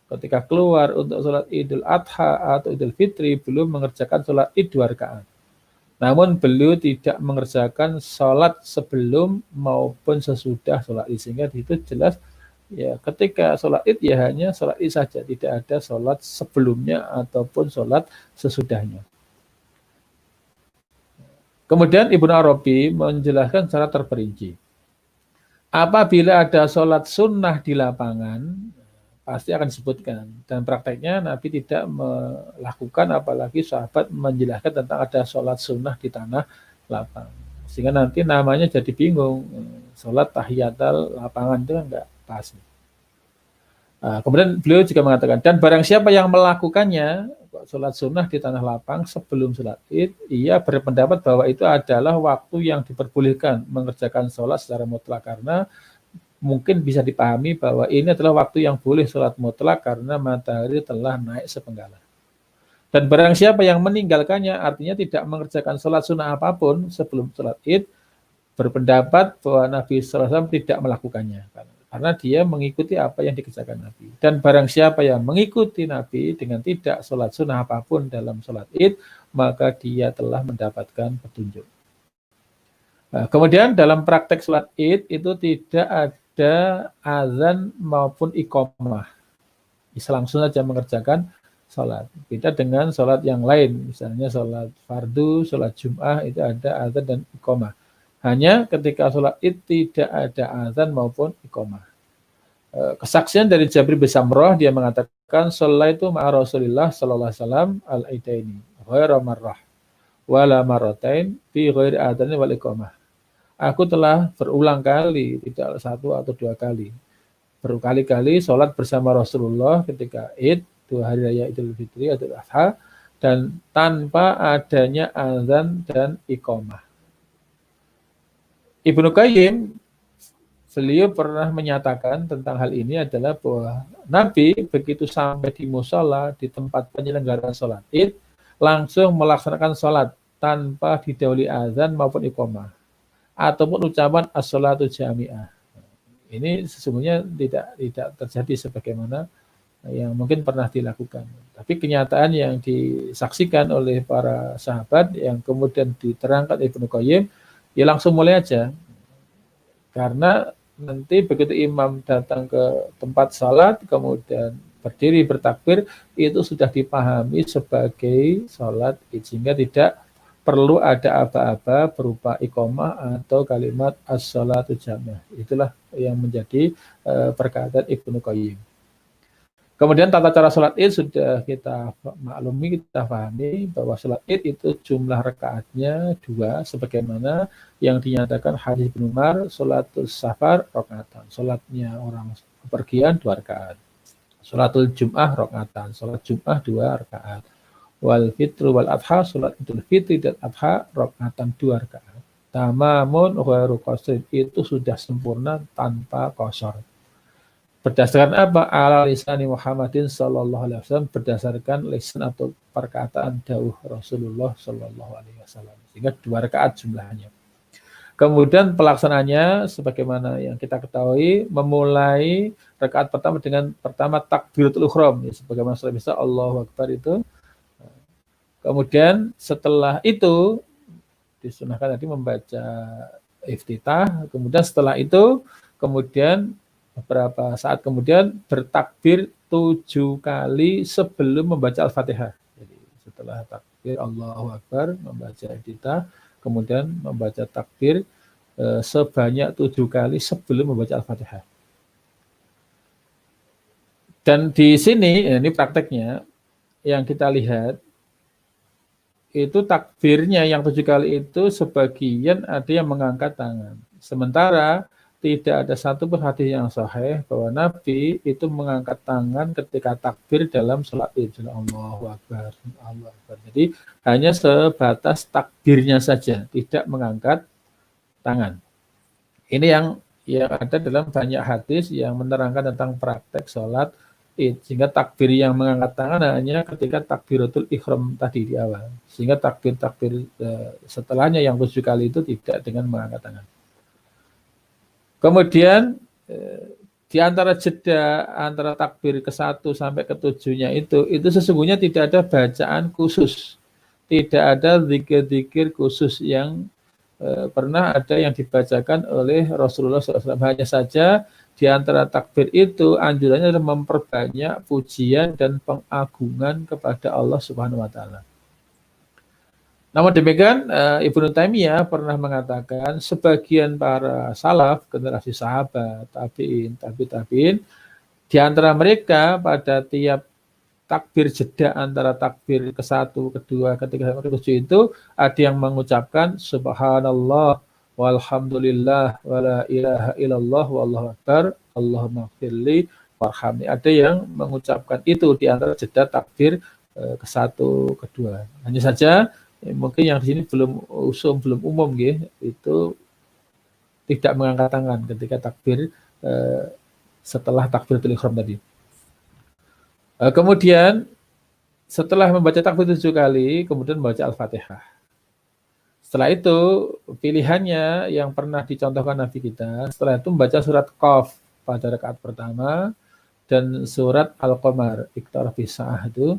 ketika keluar untuk sholat Idul Adha atau Idul Fitri belum mengerjakan sholat Id 2 rakaat. Namun beliau tidak mengerjakan sholat sebelum maupun sesudah sholat Id, sehingga itu jelas ya ketika sholat Id ya hanya sholat Id saja, tidak ada sholat sebelumnya ataupun sholat sesudahnya. Kemudian Ibnu Arabi menjelaskan secara terperinci. Apabila ada sholat sunnah di lapangan, pasti akan disebutkan. Dan prakteknya Nabi tidak melakukan, apalagi sahabat menjelaskan tentang ada sholat sunnah di tanah lapang. Sehingga nanti namanya jadi bingung. Sholat tahiyatul lapangan itu kan enggak pas. Kemudian beliau juga mengatakan, dan barang siapa yang melakukannya, sholat sunnah di tanah lapang sebelum sholat Id, ia berpendapat bahwa itu adalah waktu yang diperbolehkan mengerjakan sholat secara mutlak, karena mungkin bisa dipahami bahwa ini adalah waktu yang boleh sholat mutlak karena matahari telah naik sepenggalan. Dan barang siapa yang meninggalkannya, artinya tidak mengerjakan sholat sunnah apapun sebelum sholat Id, berpendapat bahwa Nabi SAW tidak melakukannya. Karena dia mengikuti apa yang dikerjakan Nabi. Dan barang siapa yang mengikuti Nabi dengan tidak sholat sunnah apapun dalam sholat Id, maka dia telah mendapatkan petunjuk. Kemudian dalam praktek sholat Id itu tidak ada azan maupun iqamah. Bisa langsung saja mengerjakan sholat. Beda dengan sholat yang lain, misalnya sholat fardu, sholat Jum'ah itu ada azan dan iqamah. Hanya ketika sholat Id tidak ada azan maupun iqamah. Kesaksian dari Jabir bin Samrah, dia mengatakan sholaitu ma'a Rasulillah sallallahu alaihi wasallam al-idaini ghaira marrah wala marratain fi ghairi adzan wal iqamah. Aku telah berulang kali, tidak satu atau dua kali, berkali-kali sholat bersama Rasulullah ketika Id, 2 hari raya Idul Fitri atau Adha, dan tanpa adanya azan dan iqamah. Ibnu Qayyim beliau pernah menyatakan tentang hal ini adalah bahwa Nabi begitu sampai di musala, di tempat penyelenggaraan sholat Id, langsung melaksanakan sholat tanpa didahului azan maupun iqamah ataupun ucapan as-sholatu jami'ah. Ini sesungguhnya tidak terjadi sebagaimana yang mungkin pernah dilakukan. Tapi kenyataan yang disaksikan oleh para sahabat yang kemudian diterangkan Ibnu Qayyim, ya langsung mulai aja. Karena nanti begitu imam datang ke tempat salat, kemudian berdiri bertakbir, itu sudah dipahami sebagai salat, sehingga tidak perlu ada aba-aba berupa iqamah atau kalimat as-sholatu jami'ah. Itulah yang menjadi perkataan Ibnu Qayyim. Kemudian tata cara sholat Id sudah kita maklumi, kita pahami bahwa sholat Id itu jumlah rakaatnya 2, sebagaimana yang dinyatakan hadis Ibnu Umar, sholatul safar rakaatan, sholatnya orang bepergian 2 rakaat, sholatul jum'ah rakaatan, sholat jum'ah 2 rakaat, wal fitru wal adha, sholat Idul Fitri dan Adha rakaatan 2 rakaat. Tamamun ghairu qasrin, itu sudah sempurna tanpa qasar. Berdasarkan apa? Ala lisani Muhammadin sallallahu alaihi wasallam, berdasarkan lisan atau perkataan dawuh Rasulullah sallallahu alaihi wasallam. Sehingga 2 rakaat jumlahnya. Kemudian pelaksanaannya sebagaimana yang kita ketahui, memulai rakaat pertama dengan pertama takbiratul ihram, ya, sebagaimana sudah bisa Allahu Akbar itu. Kemudian setelah itu disunahkan tadi membaca iftitah, kemudian setelah itu kemudian beberapa saat kemudian bertakbir 7 kali sebelum membaca Al-Fatihah. Jadi setelah takbir Allahu Akbar, membaca iftitah, kemudian membaca takbir sebanyak 7 kali sebelum membaca Al-Fatihah. Dan di sini, ini prakteknya yang kita lihat, itu takbirnya yang 7 kali itu sebagian ada yang mengangkat tangan. Sementara tidak ada satu hadis yang sahih bahwa Nabi itu mengangkat tangan ketika takbir dalam sholat Id. Allahu Akbar, Allahu Akbar. Jadi hanya sebatas takbirnya saja, tidak mengangkat tangan. Ini yang ada dalam banyak hadis yang menerangkan tentang praktek sholat Id. Sehingga takbir yang mengangkat tangan hanya ketika takbiratul ihram tadi di awal. Sehingga takbir-takbir setelahnya yang 7 kali itu tidak dengan mengangkat tangan. Kemudian di antara jeda antara takbir ke-1 sampai ke-7-nya itu sesungguhnya tidak ada bacaan khusus. Tidak ada zikir-zikir khusus yang pernah ada yang dibacakan oleh Rasulullah SAW. Hanya saja di antara takbir itu anjurannya adalah memperbanyak pujian dan pengagungan kepada Allah Subhanahu wa taala. Namun demikian, Ibnu Taimiyah pernah mengatakan sebagian para salaf, generasi sahabat, tabi'in, tabi'in, di antara mereka pada tiap takbir jeda antara takbir ke-1, kedua, ketiga, ke-7 itu ada yang mengucapkan subhanallah walhamdulillah wala ilaha illallah wallahu akbar Allahumma gfirli warhamni. Ada yang mengucapkan itu di antara jeda takbir ke-1, kedua. Hanya saja mungkin yang di sini belum umum itu tidak mengangkat tangan ketika takbir setelah takbiratul ihram tadi. Kemudian setelah membaca takbir 7 kali, kemudian membaca Al-Fatihah. Setelah itu pilihannya yang pernah dicontohkan Nabi kita, setelah itu membaca surat Qaf pada rakaat pertama dan surat Al-Qamar, Iqtarabis Sa'ah itu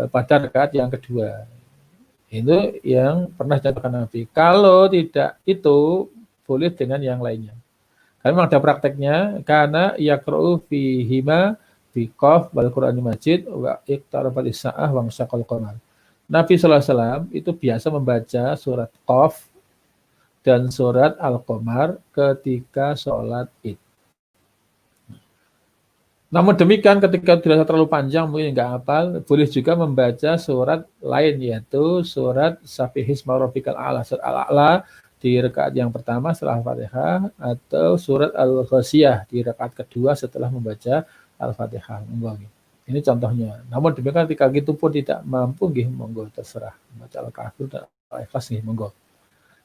pada rakaat yang kedua. Itu yang pernah dicontohkan Nabi. Kalau tidak itu boleh dengan yang lainnya. Karena memang ada prakteknya, karena yaqra'u fihima biqaf wal Qur'anil Majid wa iqtarabis sa'ah wa syaqal qamar. Nabi sallallahu alaihi wasallam itu biasa membaca surat Qaf dan surat Al-Qamar ketika sholat Id. Namun demikian ketika tidak terlalu panjang mungkin nggak hafal, boleh juga membaca surat lain yaitu surat Sabbihisma rabbikal a'la, surat Al-A'la di rakaat yang pertama setelah Al-Fatihah atau surat Al-Ghasyiyah di rakaat kedua setelah membaca Al-Fatihah. Ini contohnya. Namun demikian ketika itu pun tidak mampu monggo terserah membaca Al-Kahfi dan Al-Ikhlas monggo.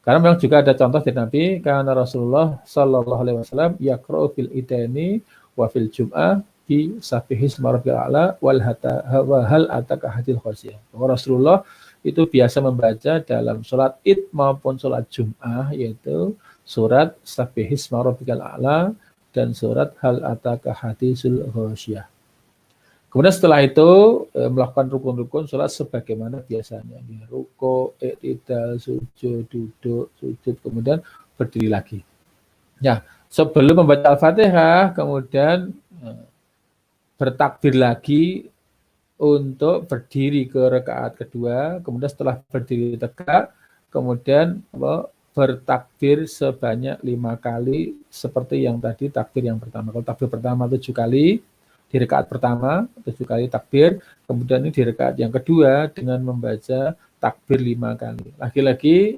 Karena memang juga ada contoh dari Nabi karena Rasulullah sallallahu alaihi wasallam yaqra'u fil idaini wa fil jum'ah bi Sabbihisma rabbikal a'la wal hal ataka hadil ghasyiyah. Rasulullah itu biasa membaca dalam sholat Id maupun sholat Jum'ah yaitu surat Sabbihisma rabbikal a'la dan surat hal ataka hadisul ghasyiyah. Kemudian setelah itu melakukan rukun-rukun sholat sebagaimana biasanya. Ruku, i'tidal, sujud, duduk, sujud, kemudian berdiri lagi. Ya, sebelum membaca Al-Fatihah kemudian bertakbir lagi untuk berdiri ke rakaat kedua, kemudian setelah berdiri tegak, kemudian bertakbir sebanyak 5 kali seperti yang tadi takbir yang pertama. Kalau takbir pertama 7 kali, di rakaat pertama 7 kali takbir, kemudian ini di rakaat yang kedua dengan membaca takbir 5 kali. Lagi-lagi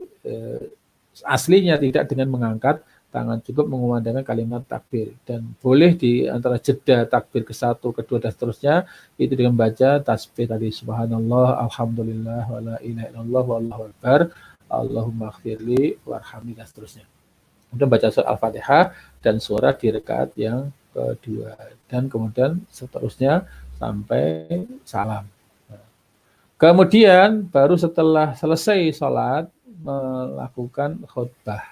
aslinya tidak dengan mengangkat tangan, cukup mengumandangkan kalimat takbir dan boleh di antara jeda takbir ke-1, kedua dan seterusnya itu dengan baca tasbih tadi subhanallah, alhamdulillah, wala ilaha illallah, wallahu akbar, Allahumma gfirli warhamni dan seterusnya. Kemudian baca surat Al-Fatihah dan surat di rakaat yang kedua dan kemudian seterusnya sampai salam. Kemudian baru setelah selesai sholat melakukan khutbah.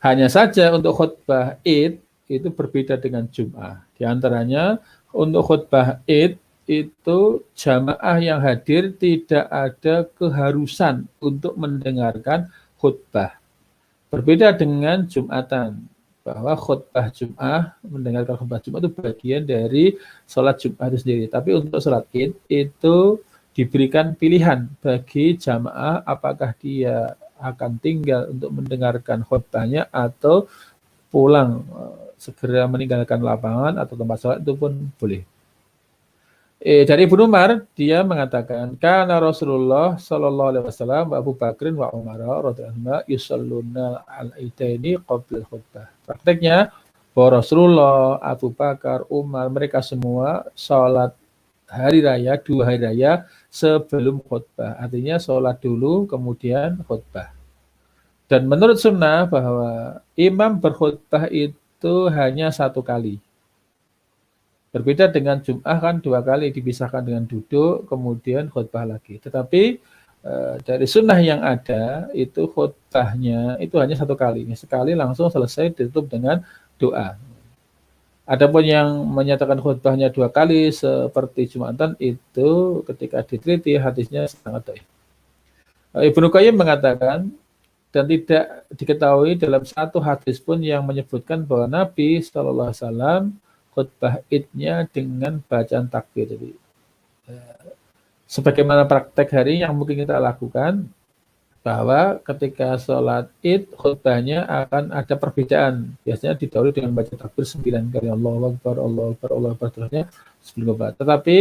Hanya saja untuk khutbah Id itu berbeda dengan Jum'ah. Di antaranya untuk khutbah Id itu jamaah yang hadir tidak ada keharusan untuk mendengarkan khutbah. Berbeda dengan Jum'atan, bahwa khutbah Jum'ah, mendengarkan khutbah Jum'ah itu bagian dari sholat Jum'ah itu sendiri. Tapi untuk sholat Id itu diberikan pilihan bagi jamaah apakah dia akan tinggal untuk mendengarkan khutbahnya atau pulang segera meninggalkan lapangan atau tempat sholat itu pun boleh. Dari Ibnu Umar, dia mengatakan, karena Rasulullah Shallallahu Alaihi Wasallam, Abu Bakrin wa Umar radhiyallahu yusalluna al-idaini qabla khutbah. Prakteknya, bahwa Rasulullah, Abu Bakar, Umar, mereka semua sholat hari raya, 2 hari raya sebelum khutbah. Artinya sholat dulu, kemudian khutbah. Dan menurut sunnah bahwa imam berkhutbah itu hanya 1 kali. Berbeda dengan Jum'ah kan 2 kali dipisahkan dengan duduk, kemudian khutbah lagi. Tetapi dari sunnah yang ada itu khutbahnya itu hanya 1 kali. Sekali langsung selesai ditutup dengan doa. Adapun yang menyatakan khutbahnya 2 kali seperti Jumatan itu ketika diteliti hadisnya sangat dhaif. Ibnu Qayyim mengatakan dan tidak diketahui dalam satu hadis pun yang menyebutkan bahwa Nabi Shallallahu Alaihi Wasallam khutbah Id-nya dengan bacaan takbir. Jadi, sebagaimana praktek hari yang mungkin kita lakukan, bahwa ketika sholat Id khutbahnya akan ada perbedaan. Biasanya didahului dengan baca takbir 9 kali, Allahu Akbar, Allahu Akbar, Allahu Akbar, terusnya sebelum khutbah. Tetapi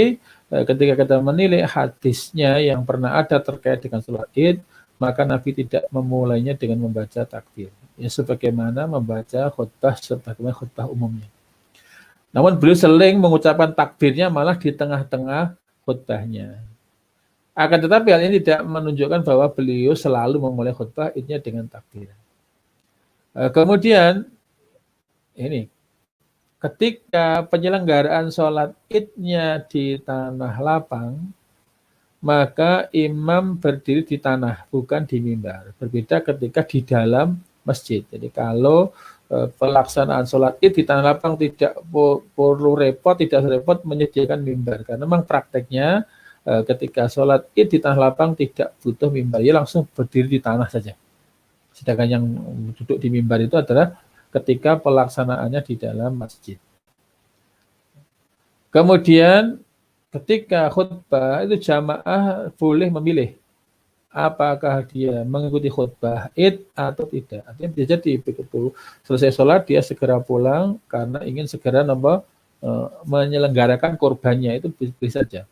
ketika kita menilai hadisnya yang pernah ada terkait dengan sholat Id, maka Nabi tidak memulainya dengan membaca takbir. Ya, sebagaimana membaca khutbah sebagaimana khutbah umumnya. Namun beliau sering mengucapkan takbirnya malah di tengah-tengah khutbahnya. Akan tetapi hal ini tidak menunjukkan bahwa beliau selalu memulai khutbah Id-nya dengan takbir. Kemudian ini, ketika penyelenggaraan sholat Id-nya di tanah lapang, maka imam berdiri di tanah, bukan di mimbar. Berbeda ketika di dalam masjid. Jadi kalau pelaksanaan sholat Id di tanah lapang tidak perlu repot, tidak repot menyediakan mimbar. Karena memang prakteknya ketika sholat Id di tanah lapang tidak butuh mimbar, ya langsung berdiri di tanah saja. Sedangkan yang duduk di mimbar itu adalah ketika pelaksanaannya di dalam masjid. Kemudian ketika khutbah itu jamaah boleh memilih apakah dia mengikuti khutbah Id atau tidak. Artinya bisa jadi begitu selesai sholat dia segera pulang karena ingin segera menyelenggarakan kurbannya, itu bisa saja.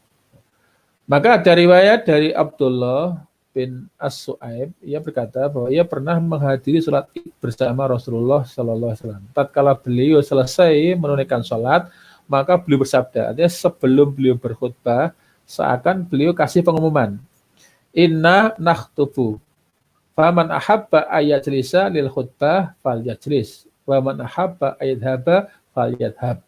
Maka ada riwayat dari Abdullah bin As-Su'aib, ia berkata bahwa ia pernah menghadiri sholat Id bersama Rasulullah Sallallahu Alaihi Wasallam. Tatkala beliau selesai menunaikan sholat, maka beliau bersabda, artinya sebelum beliau berkhutbah, seakan beliau kasih pengumuman, Inna nakhtubu, faman ahabba ayajlisa lil khutbah fal yajlis, waman ahabba ayadhaba fal yadhab.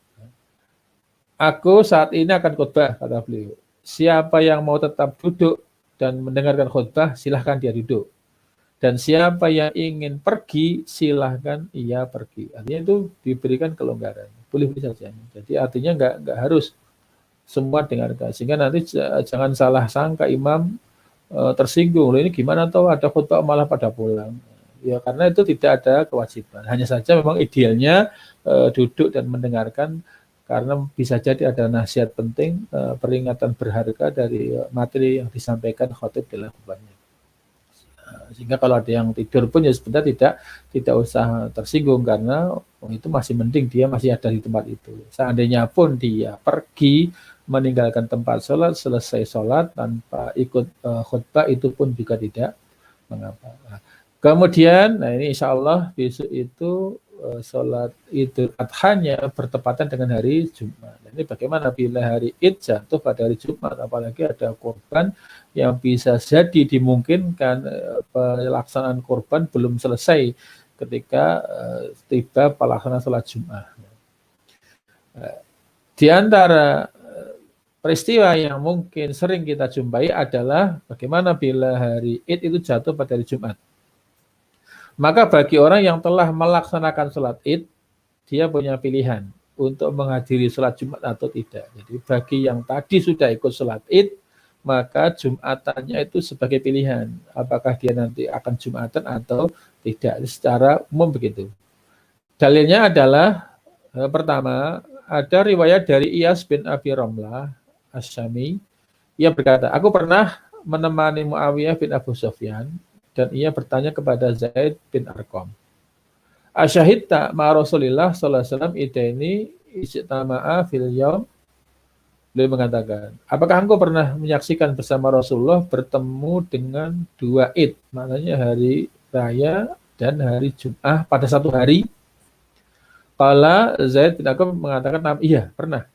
Aku saat ini akan khutbah, kata beliau. Siapa yang mau tetap duduk dan mendengarkan khutbah, silahkan dia duduk. Dan siapa yang ingin pergi, silahkan ia pergi. Artinya itu diberikan kelonggaran. Boleh-boleh saja. Jadi artinya nggak harus semua dengarkan. Sehingga nanti jangan salah sangka imam tersinggung. Loh, ini gimana tahu ada khutbah malah pada pulang. Ya karena itu tidak ada kewajiban. Hanya saja memang idealnya duduk dan mendengarkan, karena bisa jadi ada nasihat penting, peringatan berharga dari materi yang disampaikan khotib dalam khutbahnya. Sehingga kalau ada yang tidur pun ya sebenarnya tidak usah tersinggung, karena itu masih mending dia masih ada di tempat itu. Seandainya pun dia pergi meninggalkan tempat sholat, selesai sholat tanpa ikut khutbah, itu pun juga tidak mengapa. Kemudian, nah ini insya Allah besok itu sholat Idul Adha-nya bertepatan dengan hari Jumat. Ini bagaimana bila hari Id jatuh pada hari Jumat, apalagi ada korban yang bisa jadi dimungkinkan pelaksanaan korban belum selesai ketika tiba pelaksanaan sholat Jumat. Di antara peristiwa yang mungkin sering kita jumpai adalah bagaimana bila hari Id itu jatuh pada hari Jumat. Maka bagi orang yang telah melaksanakan sholat Id, dia punya pilihan untuk menghadiri sholat Jumat atau tidak. Jadi bagi yang tadi sudah ikut sholat Id, maka Jumatannya itu sebagai pilihan. Apakah dia nanti akan Jumatan atau tidak. Secara umum begitu. Dalilnya adalah, pertama, ada riwayat dari Iyas bin Abi Ramlah As-Syami. Ia berkata, aku pernah menemani Muawiyah bin Abu Sufyan, dan ia bertanya kepada Zaid bin Arqam, asyahidta ma Rasulillah sallallahu alaihi wasallam idaini ijtama'a fil yaum, Beliau mengatakan, apakah engkau pernah menyaksikan bersama Rasulullah bertemu dengan dua Id, maknanya hari raya dan hari Jum'ah pada satu hari? Qala Zaid bin Arqam mengatakan, iya, pernah.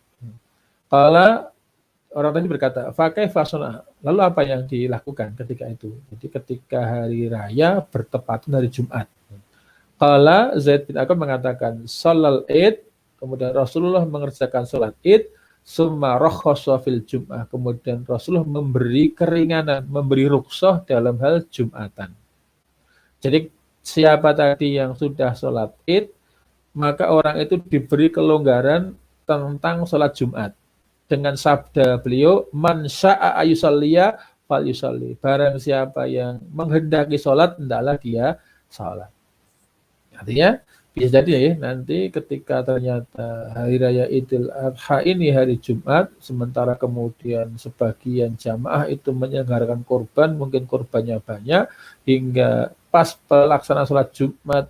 Qala orang tadi berkata, "Fakai fasona." Lalu apa yang dilakukan ketika itu? Jadi ketika hari raya bertepatan hari Jumat. Qala Zaid bin Arqam mengatakan, "Shalal Id." Kemudian Rasulullah mengerjakan sholat Id, summa rakhasa fil Jum'ah. Kemudian Rasulullah memberi keringanan, memberi rukhsah dalam hal Jumatan. Jadi siapa tadi yang sudah sholat Id, maka orang itu diberi kelonggaran tentang sholat Jumat. Dengan sabda beliau, man sya'a ayusalliya fal yusalli. Barang siapa yang menghendaki sholat, hendaklah dia sholat. Artinya, bisa jadi ya, nanti ketika ternyata hari raya Idul Adha ini hari Jumat, sementara kemudian sebagian jamaah itu menyelenggarakan korban, mungkin korbannya banyak, hingga pas pelaksanaan sholat Jumat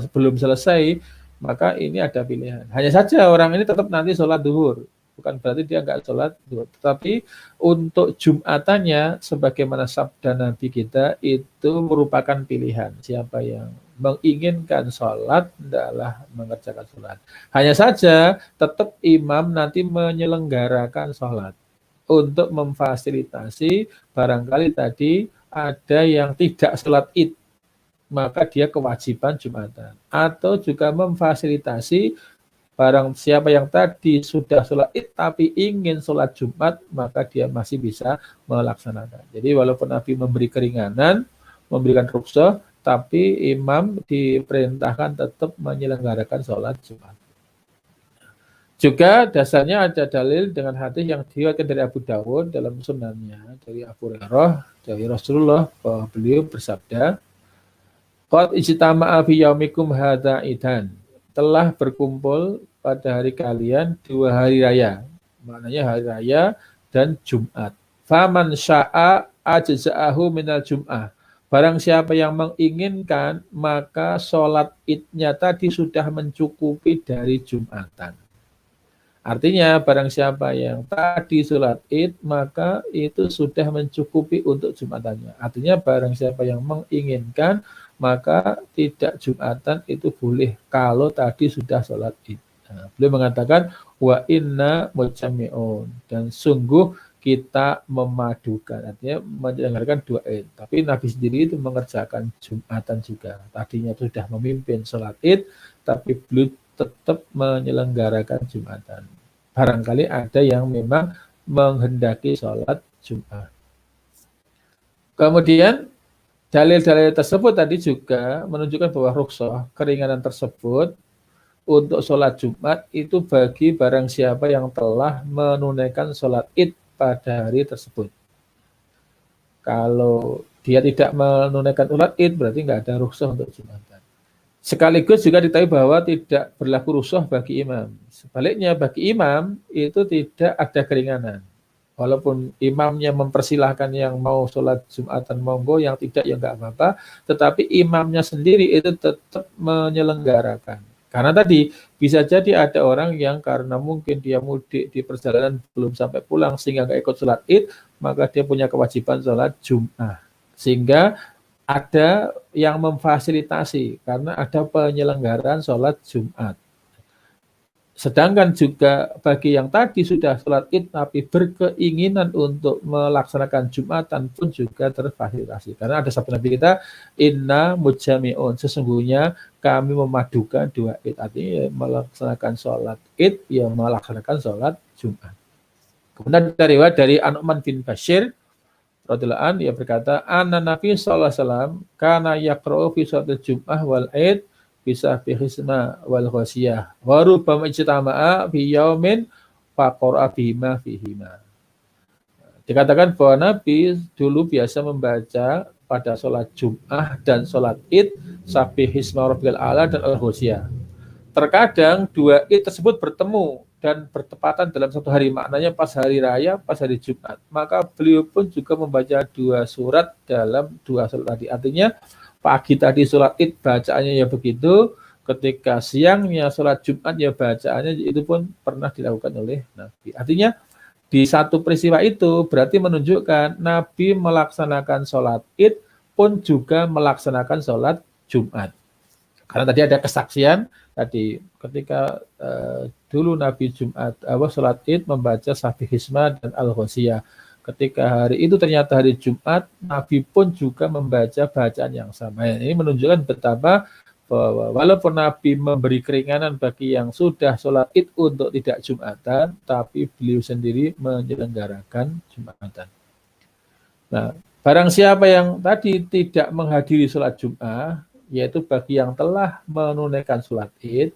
belum selesai, maka ini ada pilihan. Hanya saja orang ini tetap nanti sholat duhur. Bukan berarti dia nggak sholat duhur. Tetapi untuk Jumatannya, sebagaimana sabda Nabi kita, itu merupakan pilihan. Siapa yang menginginkan sholat, hendaklah mengerjakan sholat. Hanya saja, tetap imam nanti menyelenggarakan sholat. Untuk memfasilitasi, barangkali tadi ada yang tidak sholat Id, maka dia kewajiban Jumatan. Atau juga memfasilitasi barang siapa yang tadi sudah sholat Id tapi ingin sholat Jumat, maka dia masih bisa melaksanakan. Jadi walaupun Nabi memberi keringanan, memberikan rukhsah, tapi imam diperintahkan tetap menyelenggarakan sholat Jumat. Juga dasarnya ada dalil dengan hadis yang diriwayatkan dari Abu Dawud dalam sunannya, dari Abu Hurairah, dari Rasulullah, bahwa beliau bersabda, qad ijtama'a fi yaumikum hadza idan. Telah berkumpul pada hari kalian dua hari raya. Maknanya hari raya dan Jumat. Faman sya'a ajza'ahu minal Jum'ah. Barang siapa yang menginginkan, maka sholat Idnya tadi sudah mencukupi dari Jumatan. Artinya barang siapa yang tadi sholat Id, maka itu sudah mencukupi untuk Jumatannya. Artinya barang siapa yang menginginkan, maka tidak Jumatan itu boleh kalau tadi sudah sholat Id. Nah, beliau mengatakan, wa inna mujami'un. Dan sungguh kita memadukan, artinya menyelenggarakan dua Id. Tapi Nabi sendiri itu mengerjakan Jumatan juga. Tadinya sudah memimpin sholat Id, tapi beliau tetap menyelenggarakan Jumatan. Barangkali ada yang memang menghendaki sholat Jumat. Kemudian dalil-dalil tersebut tadi juga menunjukkan bahwa rukhsah, keringanan tersebut untuk sholat Jumat itu bagi barang siapa yang telah menunaikan sholat Id pada hari tersebut. Kalau dia tidak menunaikan sholat Id, berarti nggak ada rukhsah untuk Jumatan. Sekaligus juga diketahui bahwa tidak berlaku rukhsah bagi imam. Sebaliknya bagi imam itu tidak ada keringanan. Walaupun imamnya mempersilahkan yang mau sholat Jumatan monggo, yang tidak ya nggak apa-apa. Tetapi imamnya sendiri itu tetap menyelenggarakan. Karena tadi bisa jadi ada orang yang karena mungkin dia mudik di perjalanan belum sampai pulang sehingga nggak ikut sholat Id, maka dia punya kewajiban sholat Jum'ah. Sehingga ada yang memfasilitasi karena ada penyelenggaraan sholat Jumat. Sedangkan juga bagi yang tadi sudah sholat Id tapi berkeinginan untuk melaksanakan Jumatan pun juga terfasilitasi. Karena ada sabda Nabi kita, inna mujami'un, sesungguhnya kami memadukan dua Id. Artinya melaksanakan sholat Id, ya melaksanakan sholat Jumat. Kemudian dari An-Nu'man bin Bashir, radhiyallahu anhu, ia berkata, anna Nabi sallallahu alaihi wasallam kana yaqra'u fi sholatil Jum'ah wal Id bisa bihisma wal ghasiyah wa rubbama ijtama'a fi yaumin faqara bihima fihima. Dikatakan bahwa Nabi dulu biasa membaca pada sholat Jum'ah dan sholat Id Sabbihisma rabbikal a'la dan al-ghasiyah. Terkadang dua Id tersebut bertemu dan bertepatan dalam satu hari, maknanya pas hari raya, pas hari Jumat. Maka beliau pun juga membaca dua surat dalam dua sholat tadi. Artinya pagi tadi sholat Id bacaannya ya begitu, ketika siangnya sholat Jumat ya bacaannya itu pun pernah dilakukan oleh Nabi. Artinya di satu peristiwa itu berarti menunjukkan Nabi melaksanakan sholat Id pun juga melaksanakan sholat Jumat. Karena tadi ada kesaksian tadi ketika dulu Nabi Jumat sholat Id membaca Sabihisma dan Al-Ghasyiyah. Ketika hari itu ternyata hari Jumat, Nabi pun juga membaca bacaan yang sama. Ini menunjukkan betapa bahwa walaupun Nabi memberi keringanan bagi yang sudah sholat Id untuk tidak Jumatan, tapi beliau sendiri menyelenggarakan Jumatan. Nah, barang siapa yang tadi tidak menghadiri sholat Jum'ah, yaitu bagi yang telah menunaikan sholat Id,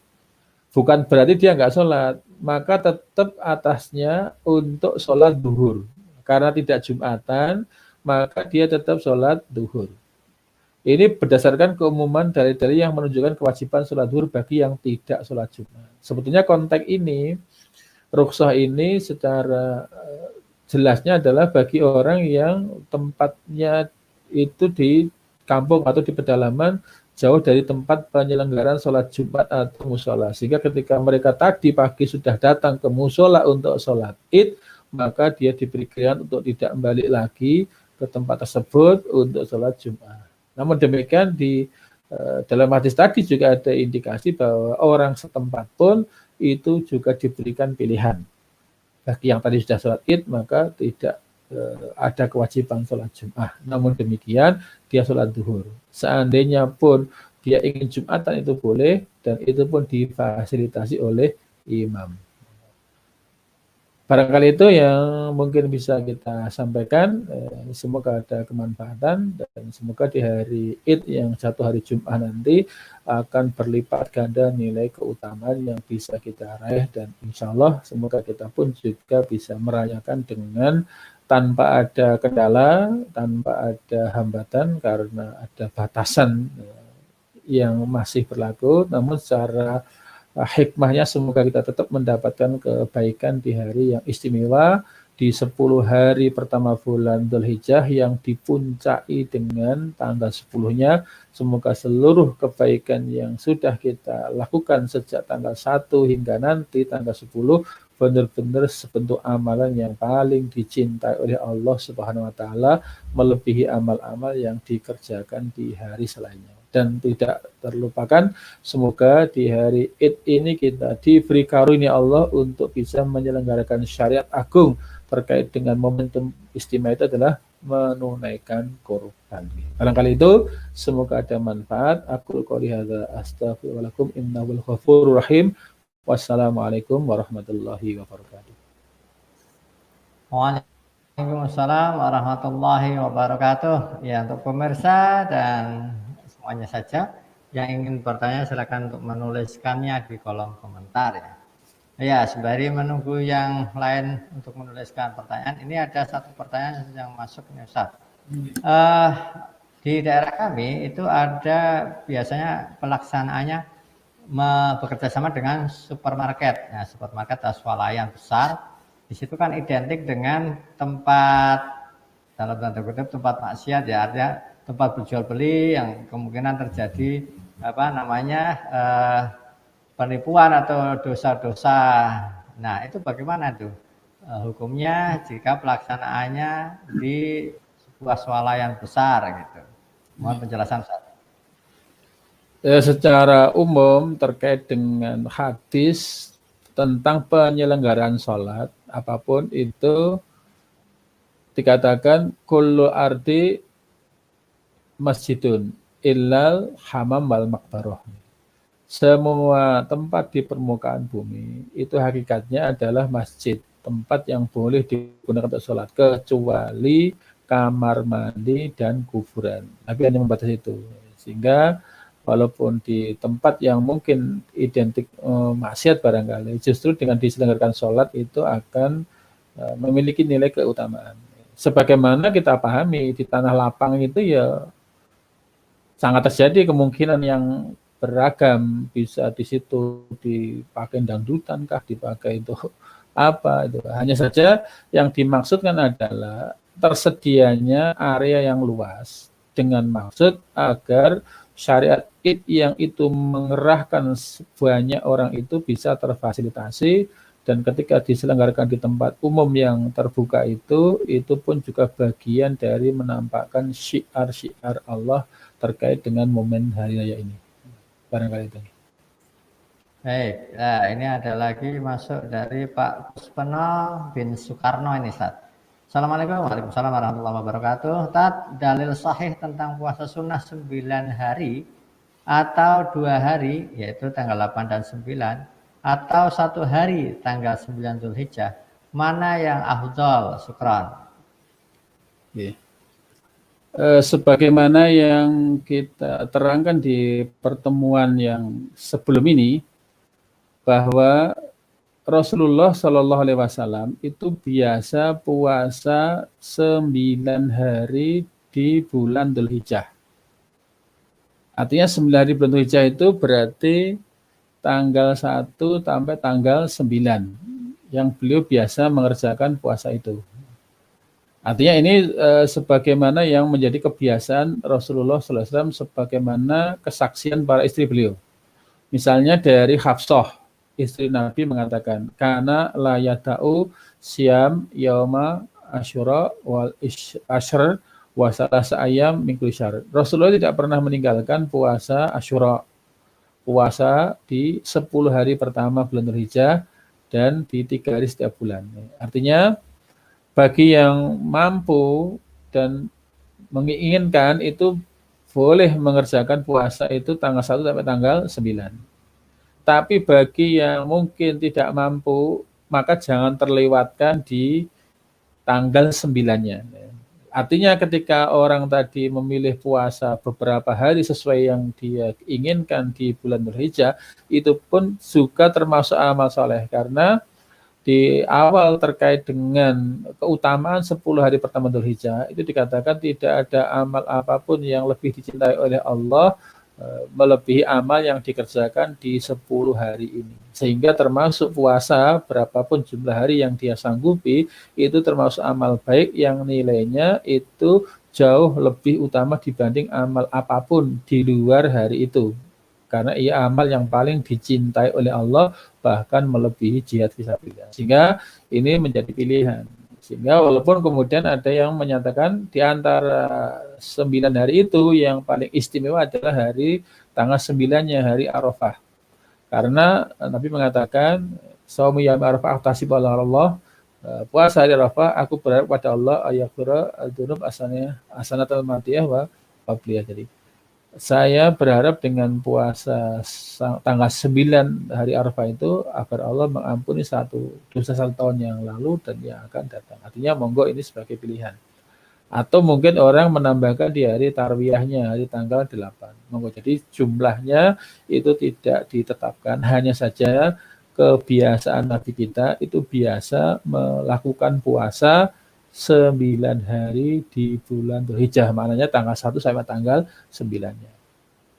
bukan berarti dia nggak sholat, maka tetap atasnya untuk sholat duhur. Karena tidak Jumatan, maka dia tetap sholat duhur. Ini berdasarkan keumuman dalil-dalil yang menunjukkan kewajiban sholat duhur bagi yang tidak sholat Jumat. Sebetulnya konteks ini, rukhsah ini secara jelasnya adalah bagi orang yang tempatnya itu di kampung atau di pedalaman jauh dari tempat penyelenggaraan sholat Jumat atau musola. Sehingga ketika mereka tadi pagi sudah datang ke musola untuk sholat Id, maka dia diberi keringanan untuk tidak balik lagi ke tempat tersebut untuk sholat Jumat. Namun demikian di dalam hadis tadi juga ada indikasi bahwa orang setempat pun itu juga diberikan pilihan. Bagi yang tadi sudah sholat Id maka tidak ada kewajiban sholat Jum'ah. Namun demikian dia sholat duhur. Seandainya pun dia ingin Jumatan itu boleh dan itu pun difasilitasi oleh imam. Barangkali itu yang mungkin bisa kita sampaikan. Semoga ada kemanfaatan dan semoga di hari Id yang jatuh hari Jumat nanti akan berlipat ganda nilai keutamaan yang bisa kita raih dan insya Allah semoga kita pun juga bisa merayakan dengan tanpa ada kendala, tanpa ada hambatan karena ada batasan yang masih berlaku, namun secara hikmahnya semoga kita tetap mendapatkan kebaikan di hari yang istimewa di 10 hari pertama bulan Dzulhijjah yang dipuncai dengan tanggal 10-nya. Semoga seluruh kebaikan yang sudah kita lakukan sejak tanggal 1 hingga nanti tanggal 10 benar-benar sebentuk amalan yang paling dicintai oleh Allah Subhanahu wa taala melebihi amal-amal yang dikerjakan di hari selainnya. Dan tidak terlupakan semoga di hari Id ini kita diberi karunia Allah untuk bisa menyelenggarakan syariat agung terkait dengan momentum istimewa itu adalah menunaikan kurban. Barangkali itu semoga ada manfaat. Aku qouli hadza astaghfirullahaladzim innahul ghafurur rahim. Wassalamualaikum warahmatullahi wabarakatuh. Waalaikumsalam warahmatullahi wabarakatuh. Ya, untuk pemirsa dan semuanya saja yang ingin bertanya silakan untuk menuliskannya di kolom komentar ya. Ya, sembari menunggu yang lain untuk menuliskan pertanyaan, ini ada satu pertanyaan yang masuk nih Ustaz. Di daerah kami itu ada biasanya pelaksanaannya bekerja sama dengan supermarket. Nah, supermarket swalayan besar. Di situ kan identik dengan tempat dalam tanda kutip tempat maksiat ya, ada tempat berjual beli yang kemungkinan terjadi penipuan atau dosa-dosa. Nah, itu bagaimana tuh hukumnya jika pelaksanaannya di sebuah swalayan besar gitu. Mohon penjelasan Ustaz. Secara umum terkait dengan hadis tentang penyelenggaraan sholat apapun itu dikatakan kullu ardi masjidun illal hamam wal maqbarah. Semua tempat di permukaan bumi itu hakikatnya adalah masjid, tempat yang boleh digunakan untuk sholat kecuali kamar mandi dan kuburan. Nabi hanya membatasi itu. Sehingga walaupun di tempat yang mungkin identik maksiat barangkali, justru dengan diselenggarakan sholat itu akan memiliki nilai keutamaan. Sebagaimana kita pahami di tanah lapang itu ya sangat terjadi kemungkinan yang beragam, bisa di situ dipakai dangdutan kah, dipakai untuk apa itu. Hanya saja yang dimaksudkan adalah tersedianya area yang luas dengan maksud agar syariat Id yang itu mengerahkan banyak orang itu bisa terfasilitasi dan ketika diselenggarakan di tempat umum yang terbuka itu pun juga bagian dari menampakkan syiar-syiar Allah terkait dengan momen hari raya ini. Barangkali itu. Baik, nah ini ada lagi masuk dari Pak Puspeno bin Soekarno ini, Ustaz. Assalamualaikum warahmatullahi wabarakatuh. Ustaz, dalil sahih tentang puasa sunnah 9 hari atau 2 hari, yaitu tanggal 8 dan 9, atau 1 hari tanggal 9 Zulhijjah, mana yang afdal? Syukran. Okay. Sebagaimana yang kita terangkan di pertemuan yang sebelum ini, bahwa Rasulullah Shallallahu Alaihi Wasallam itu biasa puasa 9 hari di bulan Dzulhijjah. Artinya 9 hari bulan Dzulhijjah itu berarti tanggal 1 sampai tanggal 9 yang beliau biasa mengerjakan puasa itu. Artinya ini sebagaimana yang menjadi kebiasaan Rasulullah SAW, sebagaimana kesaksian para istri beliau. Misalnya dari Hafsah, istri Nabi mengatakan, "Kana la yata'u siyam yauma asyura wal ashr wa salasa ayyam min kulli syahr." Rasulullah tidak pernah meninggalkan puasa Asyura, puasa di 10 hari pertama bulan Dzulhijjah dan di 3 hari setiap bulan. Artinya bagi yang mampu dan menginginkan itu boleh mengerjakan puasa itu tanggal 1 sampai tanggal 9. Tapi bagi yang mungkin tidak mampu, maka jangan terlewatkan di tanggal 9-nya. Artinya ketika orang tadi memilih puasa beberapa hari sesuai yang dia inginkan di bulan Dzulhijjah, itu pun juga termasuk amal soleh. Karena di awal terkait dengan keutamaan 10 hari pertama Dzulhijjah itu dikatakan tidak ada amal apapun yang lebih dicintai oleh Allah melebihi amal yang dikerjakan di 10 hari ini. Sehingga termasuk puasa berapapun jumlah hari yang dia sanggupi itu termasuk amal baik yang nilainya itu jauh lebih utama dibanding amal apapun di luar hari itu. Karena ia amal yang paling dicintai oleh Allah, bahkan melebihi jihad fisabilillah. Sehingga ini menjadi pilihan. Sehingga walaupun kemudian ada yang menyatakan di antara 9 hari itu yang paling istimewa adalah hari tanggal 9-nya hari Arafah. Karena Nabi mengatakan, "Shaumu yaum Arafah ahtasibu ala Allah." Puasa hari Arafah aku berharap pada Allah ayaghfira dzunub asanatal madiyah wa qabliyah. Jadi saya berharap dengan puasa tanggal 9 hari Arafah itu agar Allah mengampuni dosa 1 tahun yang lalu dan yang akan datang. Artinya monggo ini sebagai pilihan. Atau mungkin orang menambahkan di hari tarwiyahnya, hari tanggal 8. Monggo. Jadi jumlahnya itu tidak ditetapkan, hanya saja kebiasaan Nabi kita itu biasa melakukan puasa 9 hari di bulan Dzulhijjah, maknanya tanggal 1 sampai tanggal 9-nya.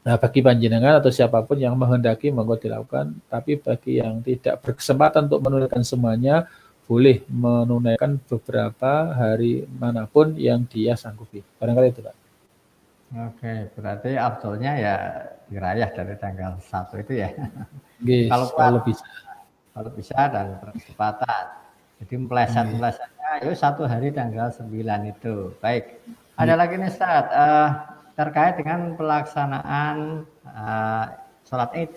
Nah, bagi panjenengan atau siapapun yang menghendaki monggo dilakukan, tapi bagi yang tidak berkesempatan untuk menunaikan semuanya, boleh menunaikan beberapa hari manapun yang dia sanggupi. Barangkali itu, Pak. Oke, berarti afdolnya ya dirayah dari tanggal 1 itu ya. Yes, kalau bisa. Kalau bisa dan berkesempatan. Jadi meleset-melesetnya yuk 1 hari tanggal 9 itu. Baik. Ada lagi nih Ustaz, terkait dengan pelaksanaan sholat Id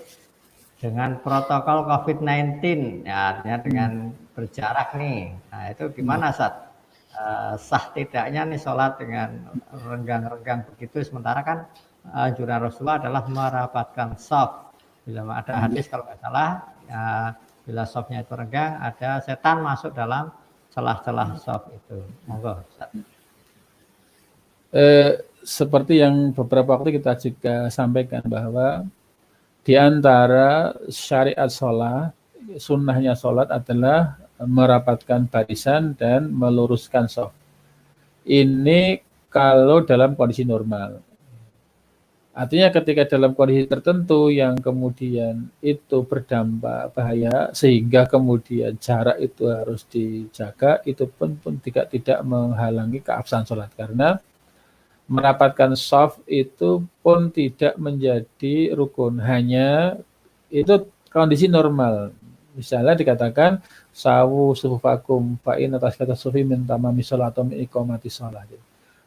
dengan protokol COVID-19, ya artinya dengan berjarak nih. Nah itu gimana Ustaz? Sah tidaknya nih sholat dengan renggang-renggang begitu, sementara kan anjuran Rasulullah adalah merapatkan shaf. Bila ada hadis kalau nggak salah, bila shafnya itu renggang, ada setan masuk dalam celah-celah shaf itu. Monggo Ustaz. Seperti yang beberapa waktu kita juga sampaikan bahwa di antara syariat sholat, sunnahnya sholat adalah merapatkan barisan dan meluruskan shaf. Ini kalau dalam kondisi normal. Artinya ketika dalam kondisi tertentu yang kemudian itu berdampak bahaya sehingga kemudian jarak itu harus dijaga, itu pun tidak menghalangi keabsahan sholat. Karena merapatkan shaf itu pun tidak menjadi rukun, hanya itu kondisi normal. Misalnya dikatakan sawu sufufakum fa in atas kata sufi min tamami shalah atau min iqamati shalah.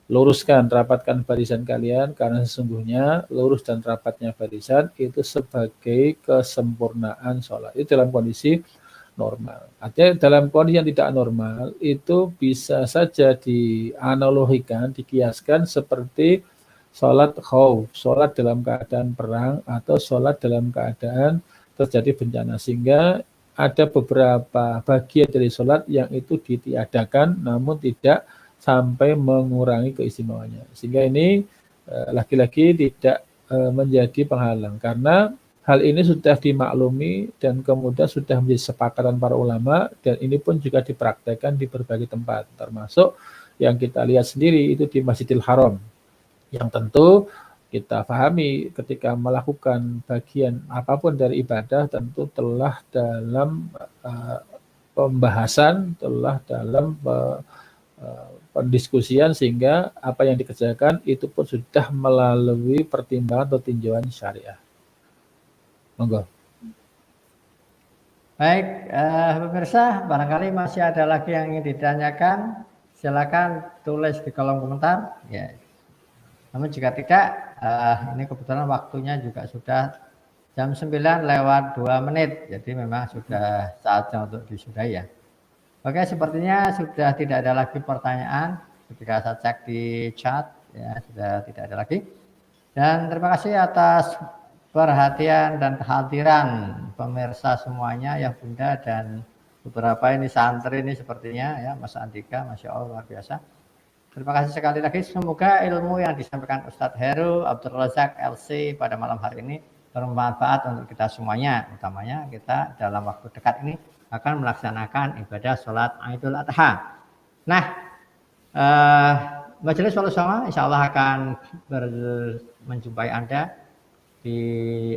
Luruskan, rapatkan barisan kalian karena sesungguhnya lurus dan rapatnya barisan itu sebagai kesempurnaan sholat. Itu dalam kondisi normal. Artinya dalam kondisi yang tidak normal itu bisa saja dianalogikan, dikiaskan seperti sholat khauf, sholat dalam keadaan perang atau sholat dalam keadaan terjadi bencana. Sehingga ada beberapa bagian dari sholat yang itu ditiadakan namun tidak sampai mengurangi keistimewaannya. Sehingga ini lagi-lagi tidak menjadi penghalang karena hal ini sudah dimaklumi dan kemudian sudah menjadi sepakatan para ulama dan ini pun juga dipraktekkan di berbagai tempat termasuk yang kita lihat sendiri itu di Masjidil Haram yang tentu kita pahami ketika melakukan bagian apapun dari ibadah tentu telah dalam pembahasan, telah dalam pendiskusian sehingga apa yang dikerjakan itu pun sudah melalui pertimbangan atau tinjauan syariah. Monggo. Baik, pemirsa, barangkali masih ada lagi yang ingin ditanyakan, silakan tulis di kolom komentar. Ya. Namun jika tidak, ini kebetulan waktunya juga sudah jam 9 lewat 2 menit, jadi memang sudah saatnya untuk disudahi ya. Oke, sepertinya sudah tidak ada lagi pertanyaan. Ketika saya cek di chat, ya sudah tidak ada lagi. Dan terima kasih atas perhatian dan kehadiran pemirsa semuanya yang Bunda dan beberapa ini santri ini sepertinya ya Mas Andika, Masya Allah luar biasa. Terima kasih sekali lagi. Semoga ilmu yang disampaikan Ustadz Heru Abdul Razak LC pada malam hari ini bermanfaat untuk kita semuanya, utamanya kita dalam waktu dekat ini akan melaksanakan ibadah sholat Idul Adha. Nah, Majelis Walau Sama insya Allah akan menjumpai Anda di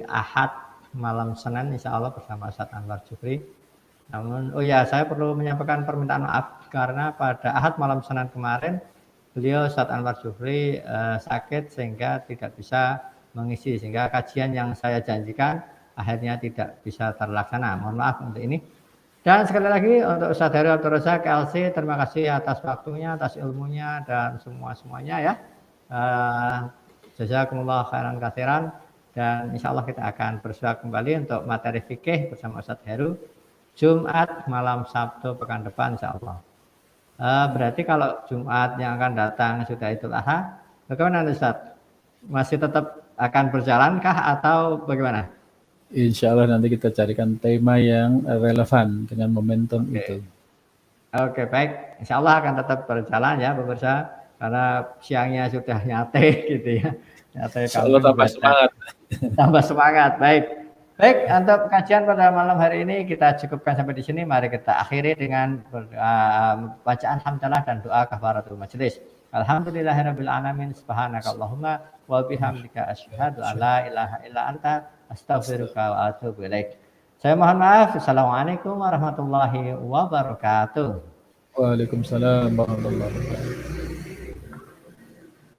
Ahad malam Senin insya Allah bersama Ustadz Anwar Jufri. Namun, oh ya saya perlu menyampaikan permintaan maaf karena pada Ahad malam Senin kemarin beliau Ustadz Anwar Jufri sakit sehingga tidak bisa mengisi sehingga kajian yang saya janjikan akhirnya tidak bisa terlaksana. Mohon maaf untuk ini. Dan sekali lagi untuk Ustadz Heru Abdul Razak LC terima kasih atas waktunya, atas ilmunya dan semuanya ya. Jazakumullah khairan katsiran. Dan insya Allah kita akan bersua kembali untuk materi fikih bersama Ustadz Heru Jumat malam Sabtu pekan depan insya Allah. Berarti kalau Jumat yang akan datang sudah Idul Adha, bagaimana Ustadz? Masih tetap akan berjalankah atau bagaimana? Insya Allah nanti kita carikan tema yang relevan dengan momentum itu. Oke, baik. Insya Allah akan tetap berjalan ya pemirsa, karena siangnya sudah nyate gitu ya. Insya Allah tambah semangat. Tambah semangat, baik. Baik, untuk kajian pada malam hari ini kita cukupkan sampai di sini. Mari kita akhiri dengan bacaan hamdalah dan doa kafaratul majelis. Alhamdulillahirabbil alamin, subhanakallahumma wa bihamdika asyhadu an la ilaha illa anta astaghfiruka wa atubu ilaik. Saya mohon maaf. Assalamualaikum warahmatullahi wabarakatuh. Waalaikumsalam warahmatullahi wabarakatuh.